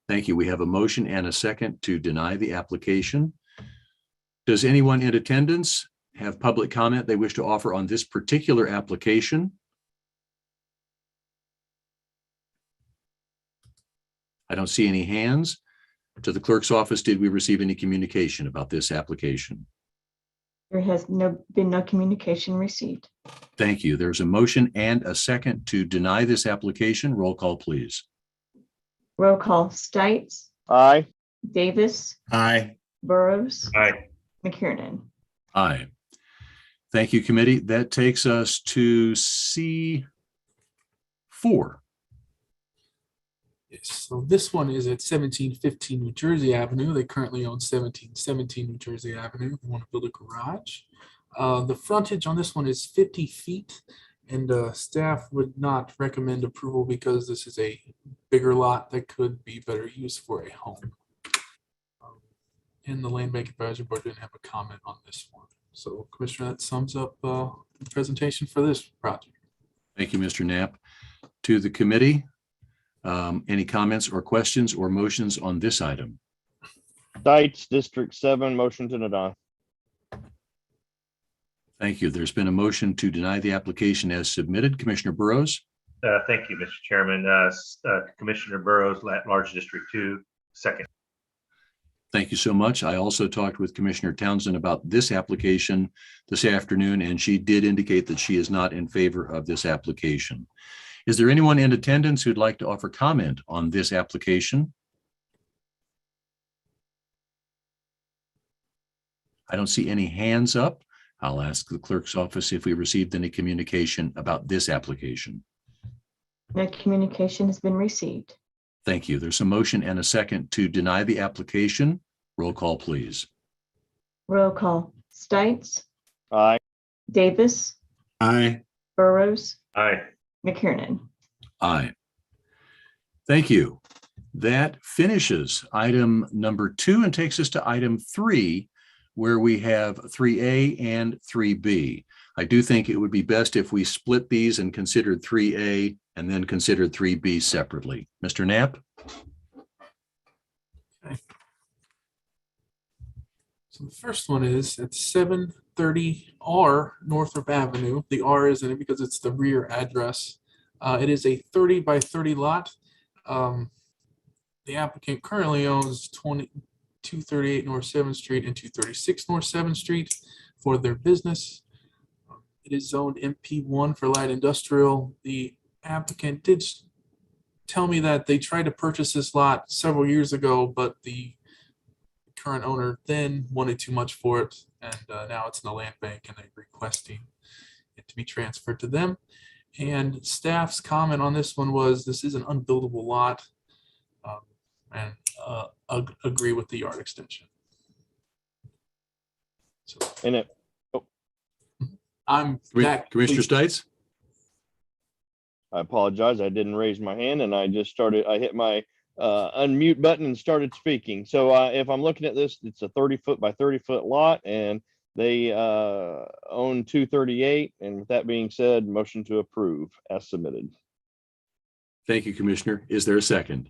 Thank you. We have a motion and a second to deny the application. Does anyone in attendance have public comment they wish to offer on this particular application? I don't see any hands. To the clerk's office, did we receive any communication about this application? There has been no communication received. Thank you. There's a motion and a second to deny this application. Roll call, please. Roll call. Stites? Aye. Davis? Aye. Burroughs? Aye. McKiernan? Aye. Thank you, committee. That takes us to C4. Yes, so this one is at 1715 New Jersey Avenue. They currently own 1717 New Jersey Avenue. They want to build a garage. The frontage on this one is 50 feet, and staff would not recommend approval because this is a bigger lot that could be better used for a home. And the Land Bank Advisory Board didn't have a comment on this one. So, Commissioner, that sums up the presentation for this project. Thank you, Mr. Knapp. To the committee, any comments or questions or motions on this item? Stites, District 7, motion to deny. Thank you. There's been a motion to deny the application as submitted. Commissioner Burroughs. Thank you, Mr. Chairman. Commissioner Burroughs, Large District 2, second. Thank you so much. I also talked with Commissioner Townsend about this application this afternoon, and she did indicate that she is not in favor of this application. Is there anyone in attendance who'd like to offer comment on this application? I don't see any hands up. I'll ask the clerk's office if we received any communication about this application. No communication has been received. Thank you. There's a motion and a second to deny the application. Roll call, please. Roll call. Stites, Aye. Davis, Aye. Burroughs, Aye. McKiernan. Aye. Thank you. That finishes item number 2 and takes us to item 3, where we have 3A and 3B. I do think it would be best if we split these and considered 3A and then considered 3B separately. Mr. Knapp? Okay. So the first one is at 730R Northrop Avenue. The R is in it because it's the rear address. It is a 30 by 30 lot. The applicant currently owns 238 North 7th Street and 236 North 7th Street for their business. It is zoned MP1 for light industrial. The applicant did tell me that they tried to purchase this lot several years ago, but the current owner then wanted too much for it, and now it's in the land bank and they're requesting it to be transferred to them. And staff's comment on this one was this is an unbuildable lot, and agree with the yard extension. So, And it, I'm Commissioner Stites? I apologize. I didn't raise my hand and I hit my unmute button and started speaking. So if I'm looking at this, it's a 30 foot by 30 foot lot and they own 238. And with that being said, motion to approve as submitted. Thank you, Commissioner. Is there a second?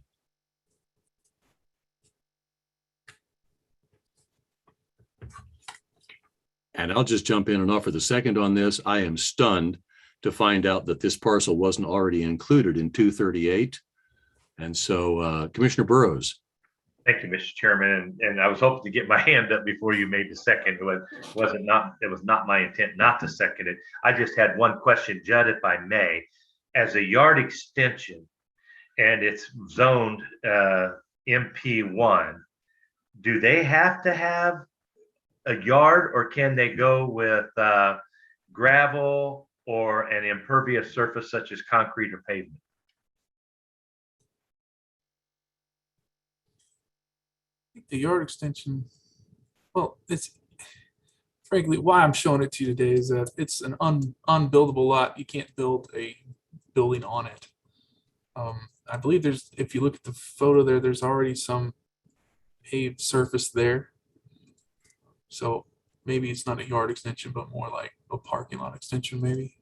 And I'll just jump in and offer the second on this. I am stunned to find out that this parcel wasn't already included in 238. And so Commissioner Burroughs. Thank you, Mr. Chairman. And I was hoping to get my hand up before you made the second. It was not my intent not to second it. I just had one question, Judd, if I may. As a yard extension, and it's zoned MP1, do they have to have a yard, or can they go with gravel or an impervious surface such as concrete or pavement? the yard extension, well, it's frankly why I'm showing it to you today is that it's an unbuildable lot. You can't build a building on it. I believe there's, if you look at the photo there, there's already some paved surface there. So maybe it's not a yard extension, but more like a parking lot extension, maybe.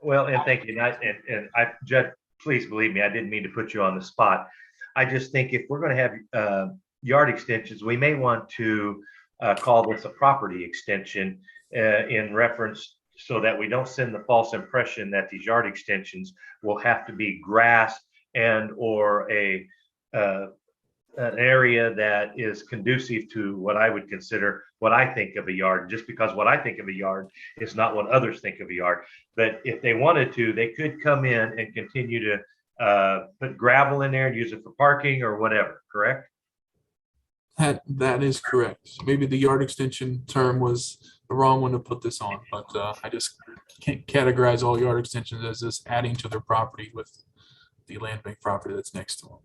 Well, and thank you. And I, Judd, please believe me, I didn't mean to put you on the spot. I just think if we're going to have yard extensions, we may want to call this a property extension in reference so that we don't send the false impression that these yard extensions will have to be grass and or an area that is conducive to what I would consider what I think of a yard, just because what I think of a yard is not what others think of a yard. But if they wanted to, they could come in and continue to put gravel in there and use it for parking or whatever, correct? That is correct. Maybe the yard extension term was the wrong one to put this on, but I just can't categorize all yard extensions as just adding to their property with the land bank property that's next to them.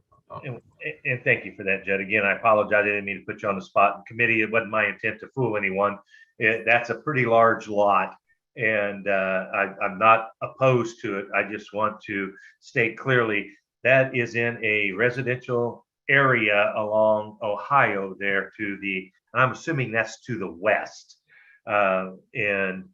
And thank you for that, Judd. Again, I apologize. I didn't mean to put you on the spot. In committee, it wasn't my intent to fool anyone. That's a pretty large lot, and I'm not opposed to it. I just want to state clearly that is in a residential area along Ohio there to the, and I'm assuming that's to the west. And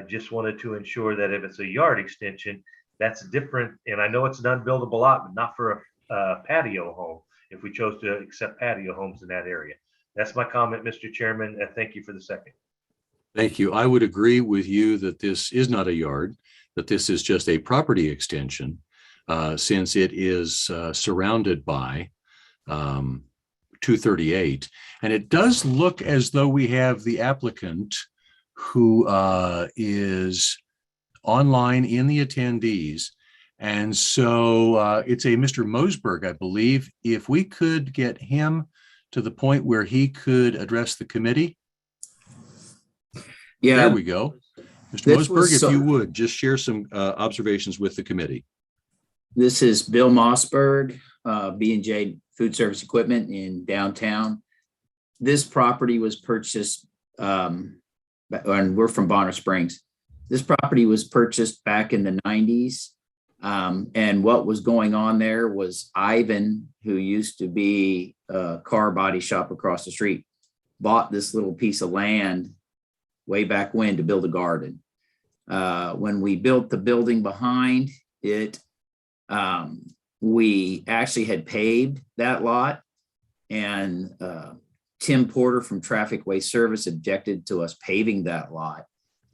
just wanted to ensure that if it's a yard extension, that's different. And I know it's an unbuildable lot, but not for a patio home, if we chose to accept patio homes in that area. That's my comment, Mr. Chairman. Thank you for the second. Thank you. I would agree with you that this is not a yard, that this is just a property extension, since it is surrounded by 238. And it does look as though we have the applicant who is online in the attendees. And so it's a Mr. Mosberg, I believe. If we could get him to the point where he could address the committee. Yeah, there we go. Mr. This Mosberg, was, if you would, just share some observations with the committee. This is Bill Mossberg, B&J Food Service Equipment in downtown. This property was purchased, and we're from Bonner Springs. This property was purchased back in the 90s. And what was going on there was Ivan, who used to be a car body shop across the street, bought this little piece of land way back when to build a garden. When we built the building behind it, we actually had paved that lot, and Tim Porter from Traffic Way Service objected to us paving that lot.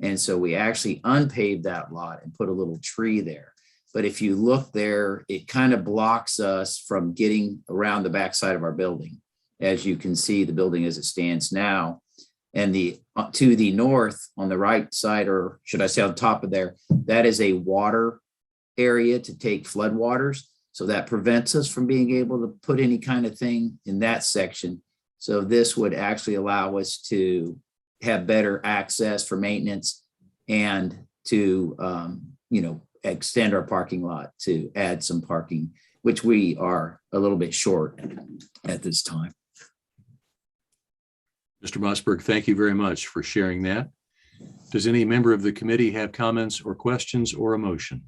And so we actually unpaved that lot and put a little tree there. But if you look there, it kind of blocks us from getting around the backside of our building. As you can see, the building as it stands now. And to the north on the right side, or should I say on top of there, that is a water area to take flood waters. So that prevents us from being able to put any kind of thing in that section. So this would actually allow us to have better access for maintenance and to, extend our parking lot to add some parking, which we are a little bit short at this time. Mr. Mossberg, thank you very much for sharing that. Does any member of the committee have comments or questions or a motion?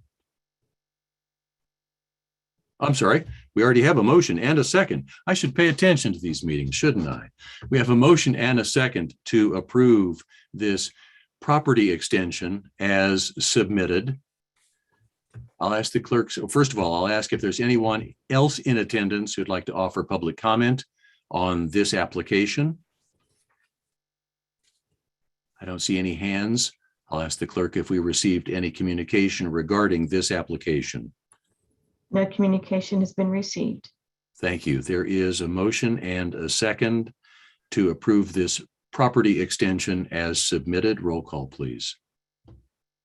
I'm sorry, we already have a motion and a second. I should pay attention to these meetings, shouldn't I? We have a motion and a second to approve this property extension as submitted. I'll ask the clerks. First of all, I'll ask if there's anyone else in attendance who'd like to offer public comment on this application. I don't see any hands. I'll ask the clerk if we received any communication regarding this application. No communication has been received. Thank you. There is a motion and a second to approve this property extension as submitted. Roll call, please.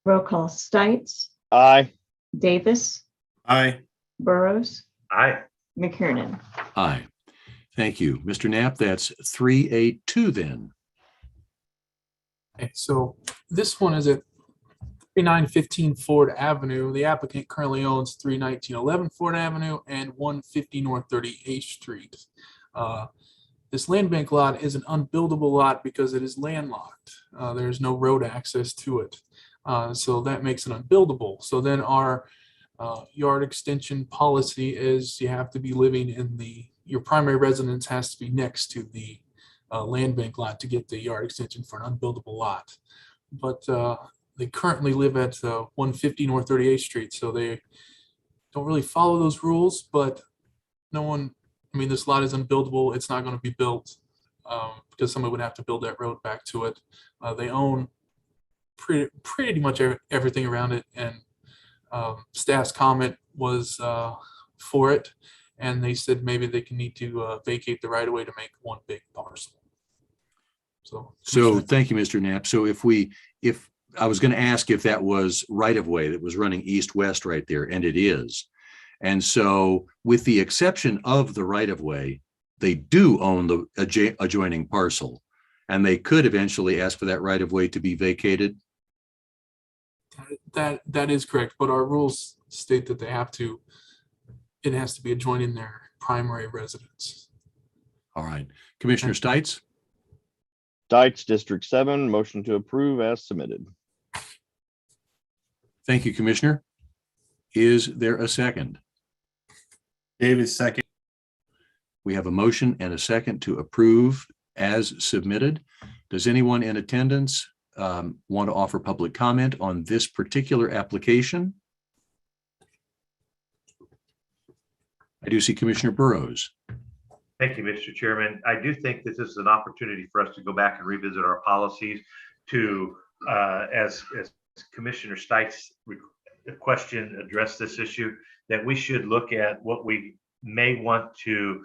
Roll call. Stites. Aye. Davis. Aye. Burroughs. Aye. McKiernan. Aye. Thank you. Mr. Knapp, that's 382 then. Okay, so this one is at 3915 Ford Avenue. The applicant currently owns 31911 Ford Avenue and 150 North 38th Street. This land bank lot is an unbuildable lot because it is landlocked. There's no road access to it. So that makes it unbuildable. So then our yard extension policy is you have to be living in your primary residence has to be next to the land bank lot to get the yard extension for an unbuildable lot. But they currently live at 150 North 38th Street, so they don't really follow those rules, but this lot is unbuildable. It's not going to be built because somebody would have to build that road back to it. They own pretty much everything around it, and staff's comment was for it, and they said maybe they can need to vacate the right of way to make one big parcel. So thank you, Mr. Knapp. So if I was going to ask if that was right of way that was running east-west right there, and it is. And so with the exception of the right of way, they do own the adjoining parcel, and they could eventually ask for that right of way to be vacated. That is correct, but our rules state that it has to be adjoining their primary residence. All right. Commissioner Stites? Stites, District 7, motion to approve as submitted. Thank you, Commissioner. Is there a second? Davis, second. We have a motion and a second to approve as submitted. Does anyone in attendance want to offer public comment on this particular application? I do see Commissioner Burroughs. Thank you, Mr. Chairman. I do think that this is an opportunity for us to go back and revisit our policies to, as Commissioner Stites question addressed this issue, that we should look at what we may want to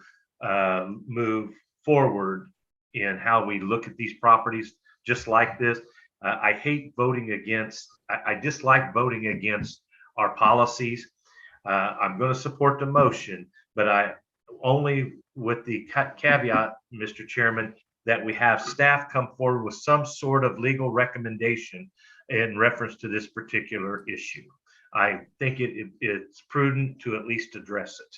move forward in how we look at these properties just like this. I hate voting against, I dislike voting against our policies. I'm going to support the motion, but I only with the caveat, Mr. Chairman, that we have staff come forward with some sort of legal recommendation in reference to this particular issue. I think it's prudent to at least address it.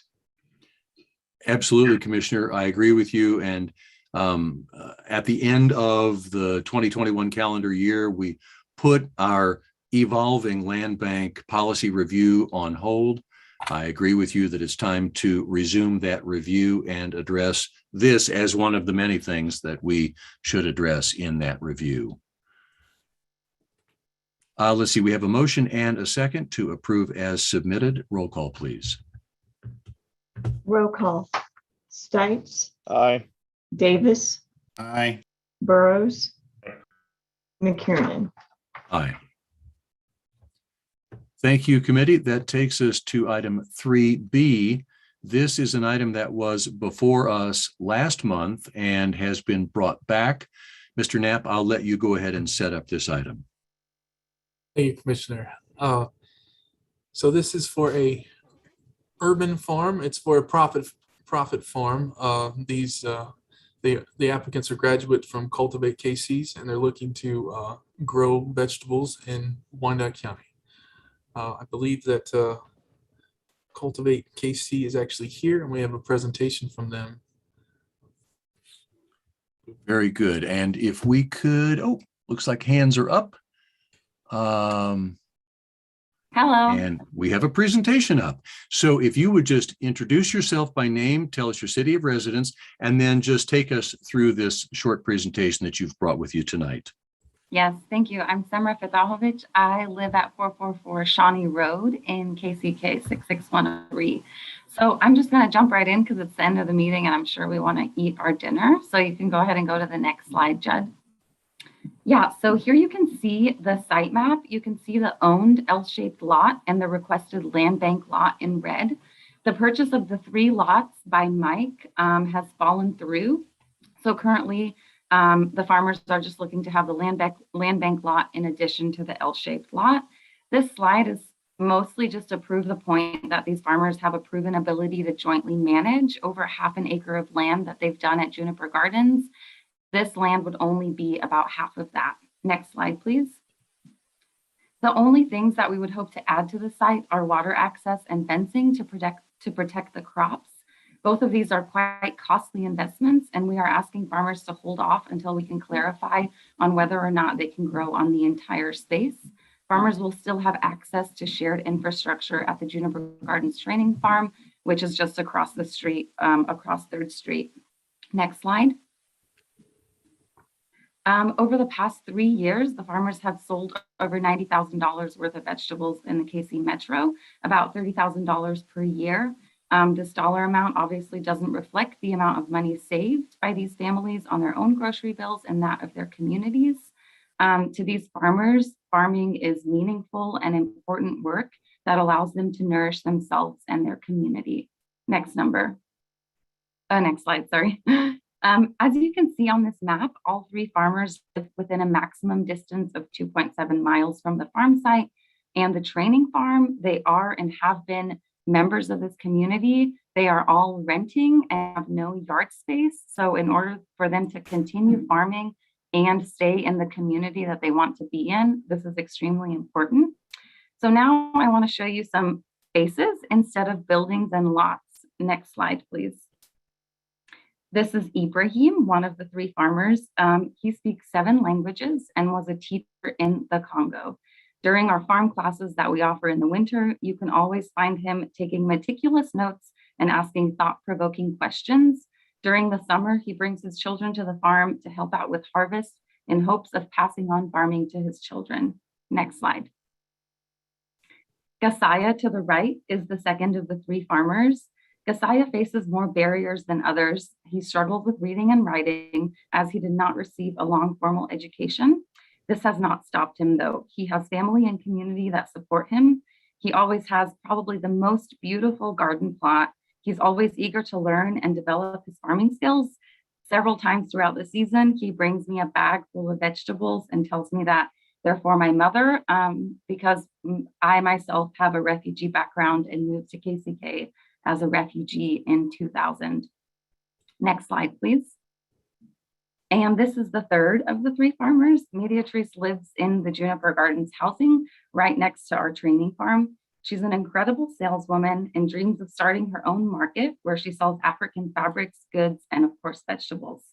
Absolutely, Commissioner. I agree with you. And at the end of the 2021 calendar year, we put our evolving land bank policy review on hold. I agree with you that it's time to resume that review and address this as one of the many things that we should address in that review. Let's see, we have a motion and a second to approve as submitted. Roll call, please. Roll call. Stites, Aye. Davis, Aye. Burroughs, McKiernan. Aye. Thank you, committee. That takes us to item 3B. This is an item that was before us last month and has been brought back. Mr. Knapp, I'll let you go ahead and set up this item. Thank you, Commissioner. So this is for a urban farm. It's for a profit farm. The applicants are graduate from Cultivate KC's, and they're looking to grow vegetables in Wyandotte County. I believe that Cultivate KC is actually here, and we have a presentation from them. Very good. And if we could, oh, looks like hands are up. Hello. And we have a presentation up. So if you would just introduce yourself by name, tell us your city of residence, and then just take us through this short presentation that you've brought with you tonight. Yes, thank you. I'm Semra Fitahovic. I live at 444 Shawnee Road in KCK 66103. So I'm just going to jump right in because it's the end of the meeting and I'm sure we want to eat our dinner. So you can go ahead and go to the next slide, Judd. Yeah, so here you can see the site map. You can see the owned L-shaped lot and the requested land bank lot in red. The purchase of the 3 lots by Mike has fallen through. So currently, the farmers are just looking to have the land bank lot in addition to the L-shaped lot. This slide is mostly just to prove the point that these farmers have a proven ability to jointly manage over ½ an acre of land that they've done at Juniper Gardens. This land would only be about half of that. Next slide, please. The only things that we would hope to add to the site are water access and fencing to protect the crops. Both of these are quite costly investments, and we are asking farmers to hold off until we can clarify on whether or not they can grow on the entire space. Farmers will still have access to shared infrastructure at the Juniper Gardens Training Farm, which is just across the street, across 3rd Street. Next slide. Over the past 3 years, the farmers have sold over $90,000 worth of vegetables in the KC Metro, about $30,000 per year. This dollar amount obviously doesn't reflect the amount of money saved by these families on their own grocery bills and that of their communities. To these farmers, farming is meaningful and important work that allows them to nourish themselves and their community. Next slide, sorry. As you can see on this map, all 3 farmers live within a maximum distance of 2.7 miles from the farm site and the training farm. They are and have been members of this community. They are all renting and have no yard space. So in order for them to continue farming and stay in the community that they want to be in, this is extremely important. So now I want to show you some spaces instead of buildings and lots. Next slide, please. This is Ibrahim, one of the 3 farmers. He speaks 7 languages and was a teacher in the Congo. During our farm classes that we offer in the winter, you can always find him taking meticulous notes and asking thought-provoking questions. During the summer, he brings his children to the farm to help out with harvest in hopes of passing on farming to his children. Next slide. Gasaya to the right is the second of the 3 farmers. Gasaya faces more barriers than others. He struggled with reading and writing as he did not receive a long formal education. This has not stopped him though. He has family and community that support him. He always has probably the most beautiful garden plot. He's always eager to learn and develop his farming skills. Several times throughout the season, he brings me a bag full of vegetables and tells me that they're for my mother, because I myself have a refugee background and moved to KCK as a refugee in 2000. Next slide, please. And this is the third of the 3 farmers. Mediatrice lives in the Juniper Gardens housing right next to our training farm. She's an incredible saleswoman and dreams of starting her own market where she sells African fabrics, goods, and of course, vegetables.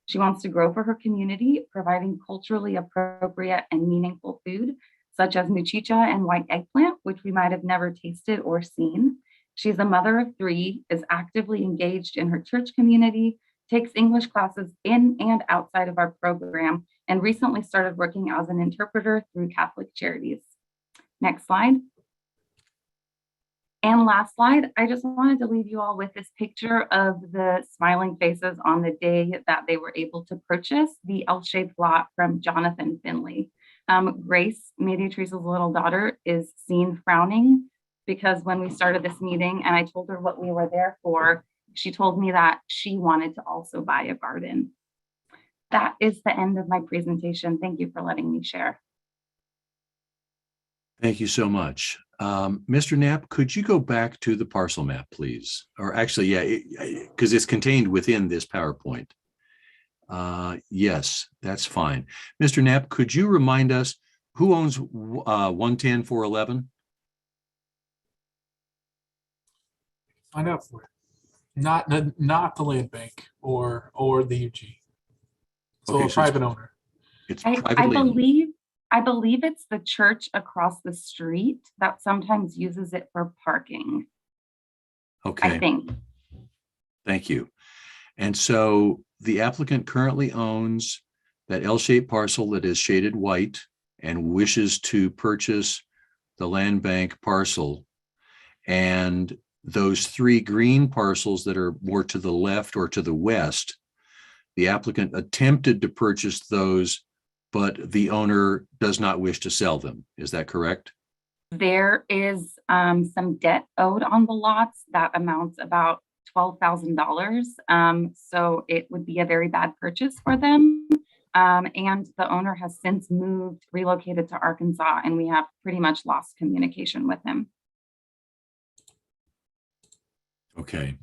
She wants to grow for her community, providing culturally appropriate and meaningful food, such as muchicha and white eggplant, which we might have never tasted or seen. She's a mother of 3, is actively engaged in her church community, takes English classes in and outside of our program, and recently started working as an interpreter through Catholic Charities. Next slide. And last slide, I just wanted to leave you all with this picture of the smiling faces on the day that they were able to purchase the L-shaped lot from Jonathan Finley. Grace, Mediatrice's little daughter, is seen frowning because when we started this meeting and I told her what we were there for, she told me that she wanted to also buy a garden. That is the end of my presentation. Thank you for letting me share. Thank you so much. Mr. Knapp, could you go back to the parcel map, please? Or actually, yeah, because it's contained within this PowerPoint. Yes, that's fine. Mr. Knapp, could you remind us who owns 110-411? Find out for it. Not the land bank or the UG. So Okay, a private owner. It's I privately believe it's the church across the street that sometimes uses it for parking. okay. I think. Thank you. And so the applicant currently owns that L-shaped parcel that is shaded white and wishes to purchase the land bank parcel. And those 3 green parcels that are more to the left or to the west, the applicant attempted to purchase those, but the owner does not wish to sell them. Is that correct? There is some debt owed on the lots that amounts about $12,000. So it would be a very bad purchase for them. And the owner has since relocated to Arkansas, and we have pretty much lost communication with him. Okay.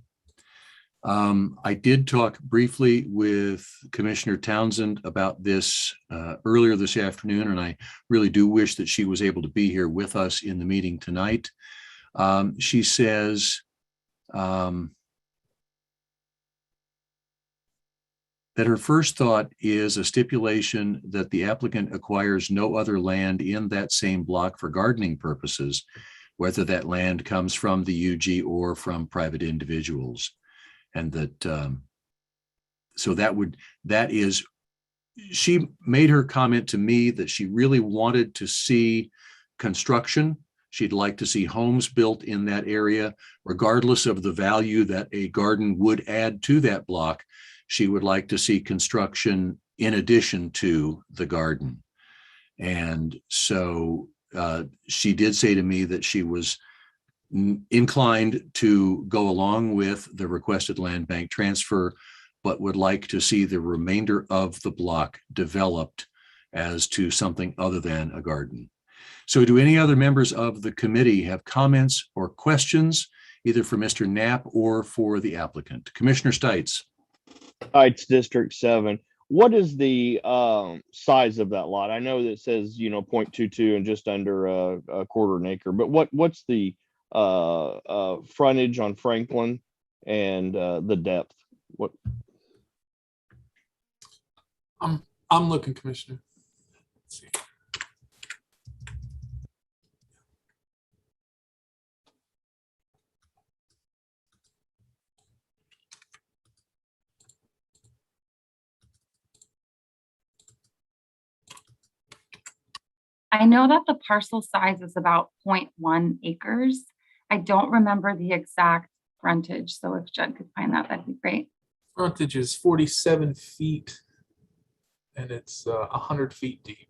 I did talk briefly with Commissioner Townsend about this earlier this afternoon, and I really do wish that she was able to be here with us in the meeting tonight. She says that her first thought is a stipulation that the applicant acquires no other land in that same block for gardening purposes, whether that land comes from the UG or from private individuals. And that, she made her comment to me that she really wanted to see construction. She'd like to see homes built in that area, regardless of the value that a garden would add to that block. She would like to see construction in addition to the garden. And so she did say to me that she was inclined to go along with the requested land bank transfer, but would like to see the remainder of the block developed as to something other than a garden. So do any other members of the committee have comments or questions, either for Mr. Knapp or for the applicant? Commissioner Stites. Stites District 7. What is the size of that lot? I know that it says, 0.22 and just under a quarter an acre, but what's the frontage on Franklin and the depth? What? I'm looking, Commissioner. Let's see. I know that the parcel size is about 0.1 acres. I don't remember the exact frontage. So if Judd could find that, that'd be great. Frontage is 47 feet and it's 100 feet deep.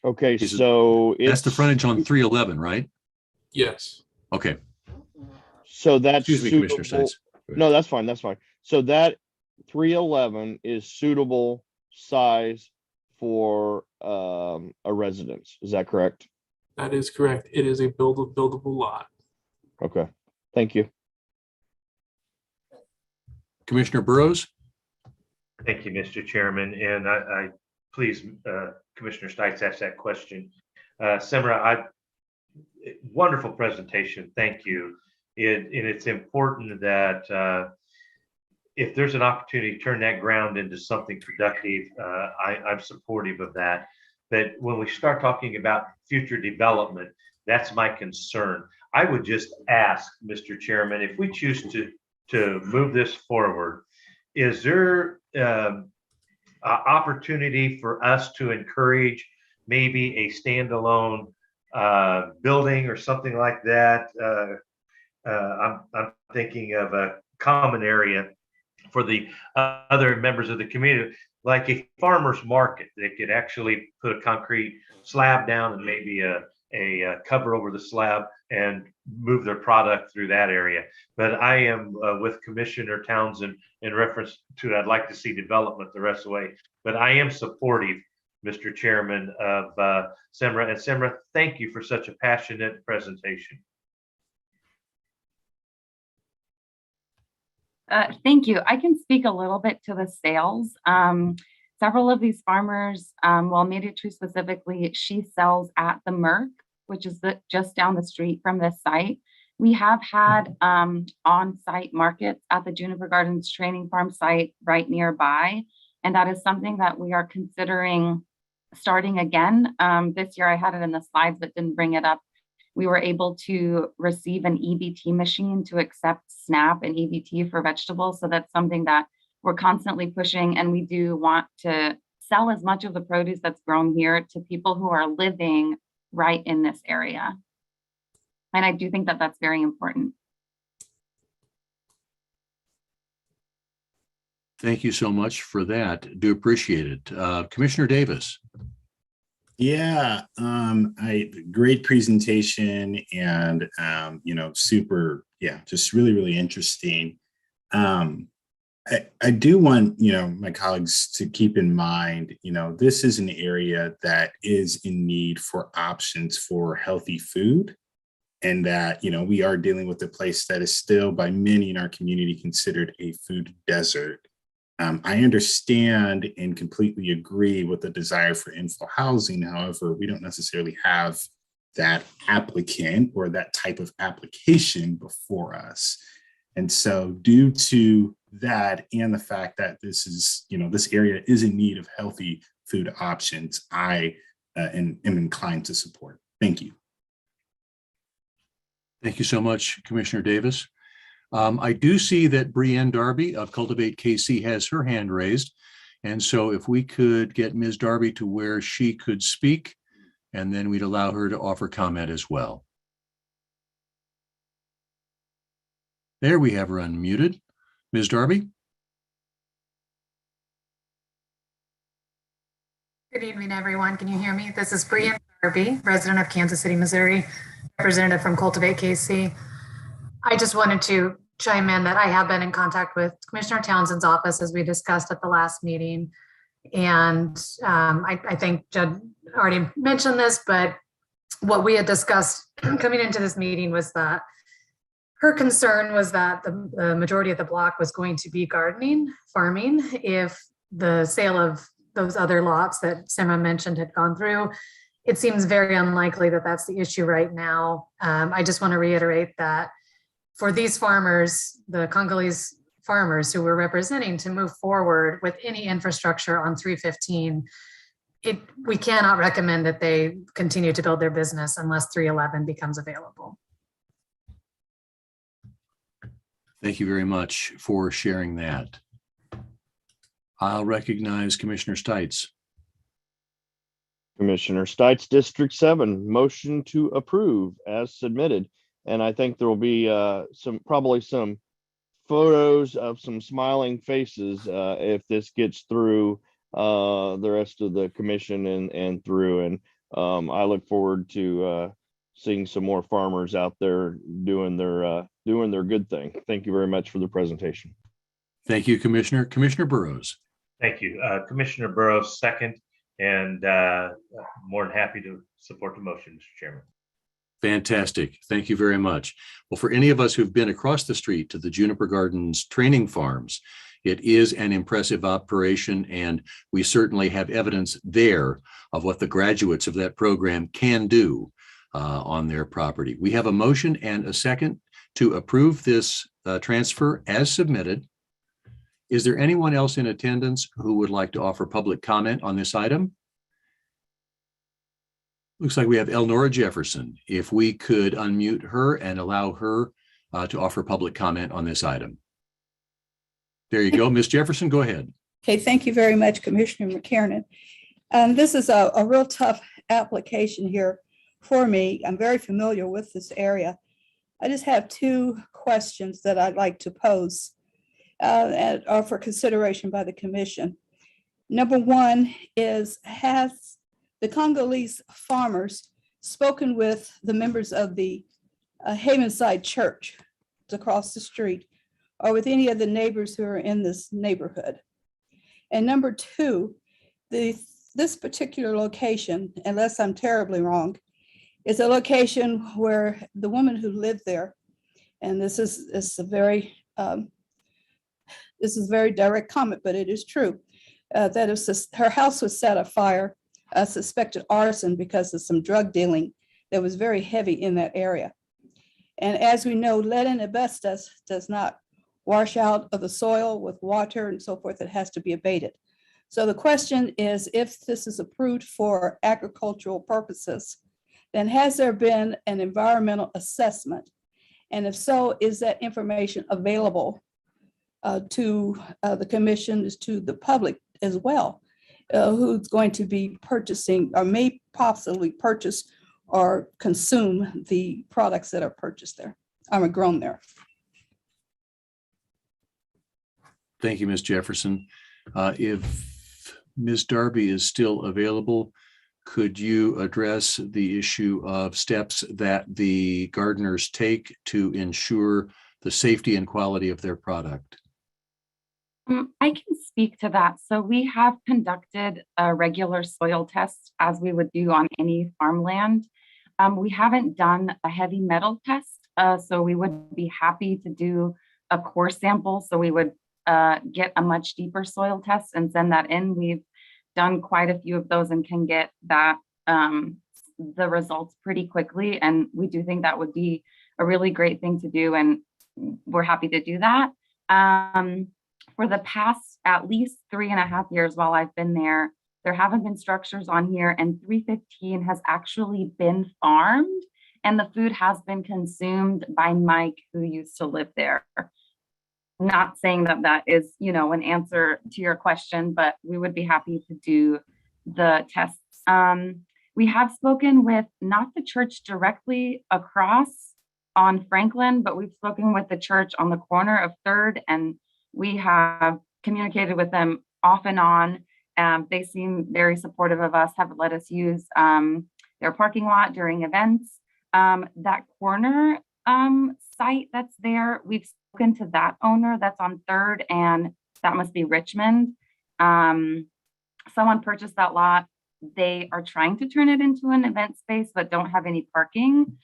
Okay, Is it- so That's the it's, frontage on 311, right? Yes. Okay. so that's Excuse me, Commissioner suitable. Stites. Go ahead. No, that's fine. That's fine. So that 311 is suitable size for a residence. Is that correct? That is correct. It is a buildable lot. Okay. Thank you. Commissioner Burroughs? Thank you, Mr. Chairman. And I please, Commissioner Stites asked that question. Semra, wonderful presentation. Thank you. And it's important that if there's an opportunity to turn that ground into something productive, I'm supportive of that. But when we start talking about future development, that's my concern. I would just ask, Mr. Chairman, if we choose to move this forward, is there opportunity for us to encourage maybe a standalone building or something like that? I'm thinking of a common area for the other members of the community, like a farmer's market that could actually put a concrete slab down and maybe a cover over the slab and move their product through that area. But I am with Commissioner Townsend in reference to, I'd like to see development the rest of the way. But I am supportive, Mr. Chairman, of Semra. And Semra, thank you for such a passionate presentation. Thank you. I can speak a little bit to the sales. Several of these farmers, well, Media Tree specifically, she sells at the Merc, which is just down the street from this site. We have had on-site markets at the Juniper Gardens Training Farm site right nearby, and that is something that we are considering starting again. This year I had it in the slides but didn't bring it up. We were able to receive an EBT machine to accept SNAP and EBT for vegetables. So that's something that we're constantly pushing. And we do want to sell as much of the produce that's grown here to people who are living right in this area. And I do think that that's very important. Thank you so much for that. Do appreciate it. Commissioner Davis. Yeah, great presentation and, super, just really, really interesting. I do want, my colleagues to keep in mind, this is an area that is in need for options for healthy food, and that, we are dealing with a place that is still by many in our community considered a food desert. I understand and completely agree with the desire for infill housing. However, we don't necessarily have that applicant or that type of application before us. And so due to that and the fact that this is, this area is in need of healthy food options, I am inclined to support. Thank you. Thank you so much, Commissioner Davis. I do see that Brienne Darby of Cultivate KC has her hand raised. And so if we could get Ms. Darby to where she could speak, and then we'd allow her to offer comment as well. There, we have her unmuted. Ms. Darby? Good evening, everyone. Can you hear me? This is Brienne Darby, resident of Kansas City, Missouri, representative from Cultivate KC. I just wanted to chime in that I have been in contact with Commissioner Townsend's office, as we discussed at the last meeting. And I think Judd already mentioned this, but what we had discussed coming into this meeting was that her concern was that the majority of the block was going to be gardening, farming, if the sale of those other lots that Semra mentioned had gone through. It seems very unlikely that that's the issue right now. I just want to reiterate that for these farmers, the Congolese farmers who we're representing, to move forward with any infrastructure on 315, we cannot recommend that they continue to build their business unless 311 becomes available. Thank you very much for sharing that. I'll recognize Commissioner Stites. Commissioner Stites, District 7, motion to approve as submitted. And I think there will be probably some photos of some smiling faces if this gets through the rest of the commission and through. And I look forward to seeing some more farmers out there doing their good thing. Thank you very much for the presentation. Thank you, Commissioner. Commissioner Burroughs. Thank you. Commissioner Burroughs, second, and more than happy to support the motion, Mr. Chairman. Fantastic. Thank you very much. Well, for any of us who've been across the street to the Juniper Gardens training farms, it is an impressive operation, and we certainly have evidence there of what the graduates of that program can do on their property. We have a motion and a second to approve this transfer as submitted. Is there anyone else in attendance who would like to offer public comment on this item? Looks like we have Elnora Jefferson. If we could unmute her and allow her to offer public comment on this item. There you go. Ms. Jefferson, go ahead. Okay, thank you very much, Commissioner McKiernan. This is a real tough application here for me. I'm very familiar with this area. I just have two questions that I'd like to pose and are for consideration by the commission. Number one is, has the Congolese farmers spoken with the members of the Havenside Church across the street, or with any of the neighbors who are in this neighborhood? And number two, this particular location, unless I'm terribly wrong, is a location where the woman who lived there, and this is a very direct comment, but it is true, that her house was set afire, suspected arson because of some drug dealing that was very heavy in that area. And as we know, lead and asbestos does not wash out of the soil with water and so forth. It has to be abated. So the question is, if this is approved for agricultural purposes, then has there been an environmental assessment? And if so, is that information available to the commission, to the public as well, who's going to be purchasing or may possibly purchase or consume the products that are purchased there, are grown there? Thank you, Ms. Jefferson. If Ms. Darby is still available, could you address the issue of steps that the gardeners take to ensure the safety and quality of their product? I can speak to that. So we have conducted a regular soil test as we would do on any farmland. We haven't done a heavy metal test, so we would be happy to do a core sample. So we would get a much deeper soil test and send that in. We've done quite a few of those and can get that the results pretty quickly. And we do think that would be a really great thing to do, and we're happy to do that. For the past at least 3.5 years while I've been there, there haven't been structures on here, and 315 has actually been farmed, and the food has been consumed by Mike, who used to live there. Not saying that that is, an answer to your question, but we would be happy to do the tests. We have spoken with not the church directly across on Franklin, but we've spoken with the church on the corner of 3rd, and we have communicated with them off and on. They seem very supportive of us, have let us use their parking lot during events. That corner site that's there, we've spoken to that owner that's on 3rd, and that must be Richmond. Someone purchased that lot. They are trying to turn it into an event space, but don't have any parking.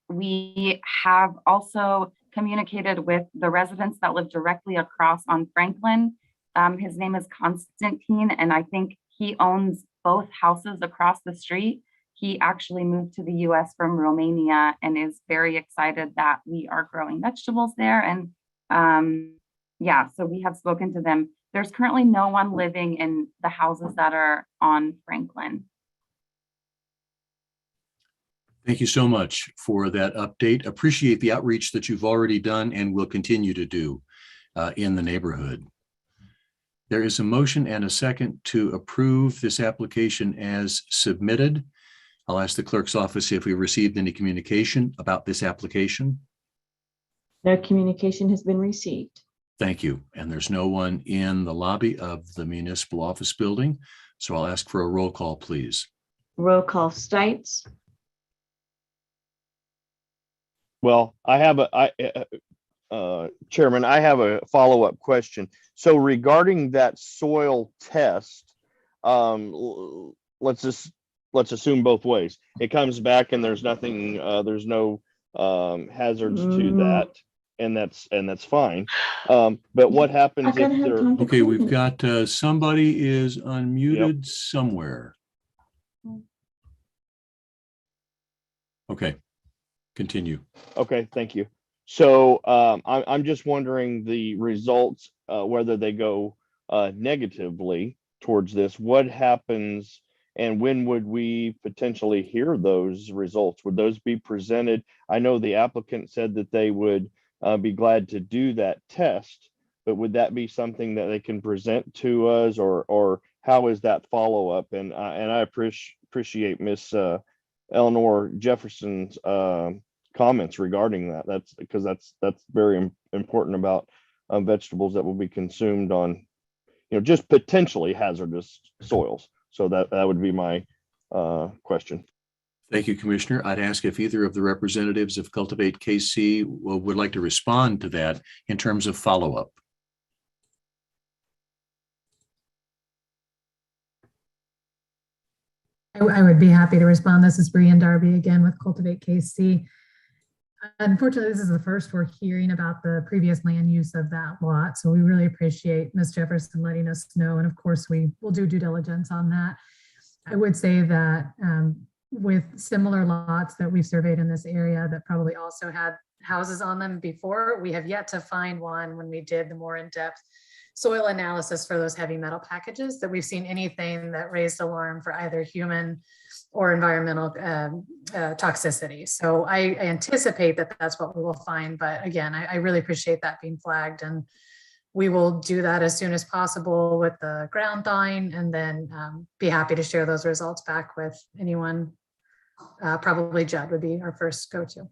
We have also communicated with the residents that live directly across on Franklin. His name is Constantine, and I think he owns both houses across the street. He actually moved to the US from Romania and is very excited that we are growing vegetables there. And so we have spoken to them. There's currently no one living in the houses that are on Franklin. Thank you so much for that update. Appreciate the outreach that you've already done and will continue to do in the neighborhood. There is a motion and a second to approve this application as submitted. I'll ask the clerk's office if we received any communication about this application. No communication has been received. Thank you. And there's no one in the lobby of the municipal office building. So I'll ask for a roll call, please. Roll call Stites. Well, Chairman, I have a follow-up question. So regarding that soil test, let's assume both ways. It comes back and there's nothing, there's no hazards to that, and that's fine. But what happens if there? Okay, we've got somebody is unmuted somewhere. Okay, continue. Okay, thank you. So I'm just wondering the results, whether they go negatively towards this. What happens, and when would we potentially hear those results? Would those be presented? I know the applicant said that they would be glad to do that test, but would that be something that they can present to us, or how is that follow up? And I appreciate Miss Eleanor Jefferson's comments regarding that. That's because that's very important about vegetables that will be consumed on, just potentially hazardous soils. So that would be my question. Thank you, Commissioner. I'd ask if either of the representatives of Cultivate KC would like to respond to that in terms of follow-up. I would be happy to respond. This is Brian Darby again with Cultivate KC. Unfortunately, this is the first we're hearing about the previous land use of that lot. So we really appreciate Ms. Jefferson letting us know. And of course, we will do due diligence on that. I would say that with similar lots that we've surveyed in this area that probably also had houses on them before, we have yet to find one when we did the more in-depth soil analysis for those heavy metal packages that we've seen anything that raised alarm for either human or environmental toxicity. So I anticipate that that's what we will find. But again, I really appreciate that being flagged, and we will do that as soon as possible with the ground thawing, and then be happy to share those results back with anyone. Probably Judd would be our first go-to.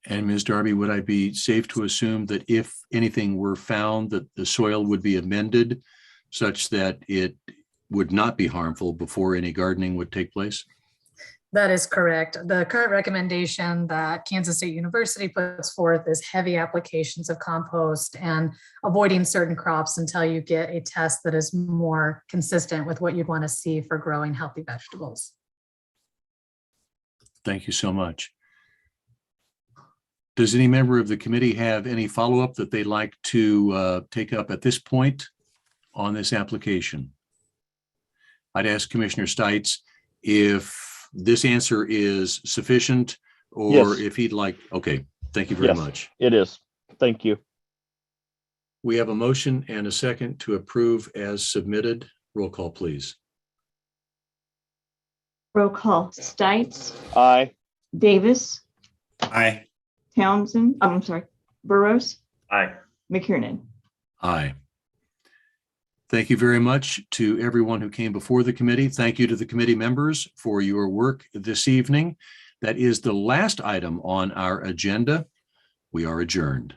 And Ms. Darby, would I be safe to assume that if anything were found, that the soil would be amended such that it would not be harmful before any gardening would take place? That is correct. The current recommendation that Kansas State University puts forth is heavy applications of compost and avoiding certain crops until you get a test that is more consistent with what you'd want to see for growing healthy vegetables. Thank you so much. Does any member of the committee have any follow-up that they'd like to take up at this point on this application? I'd ask Commissioner Stites if this answer is sufficient, or Yes. if he'd like, okay, thank you very much. It is. Thank you. We have a motion and a second to approve as submitted. Roll call, please. Roll call Stites. Aye. Davis. Aye. Townsend. I'm sorry. Burroughs. Aye. McKiernan. Aye. Thank you very much to everyone who came before the committee. Thank you to the committee members for your work this evening. That is the last item on our agenda. We are adjourned.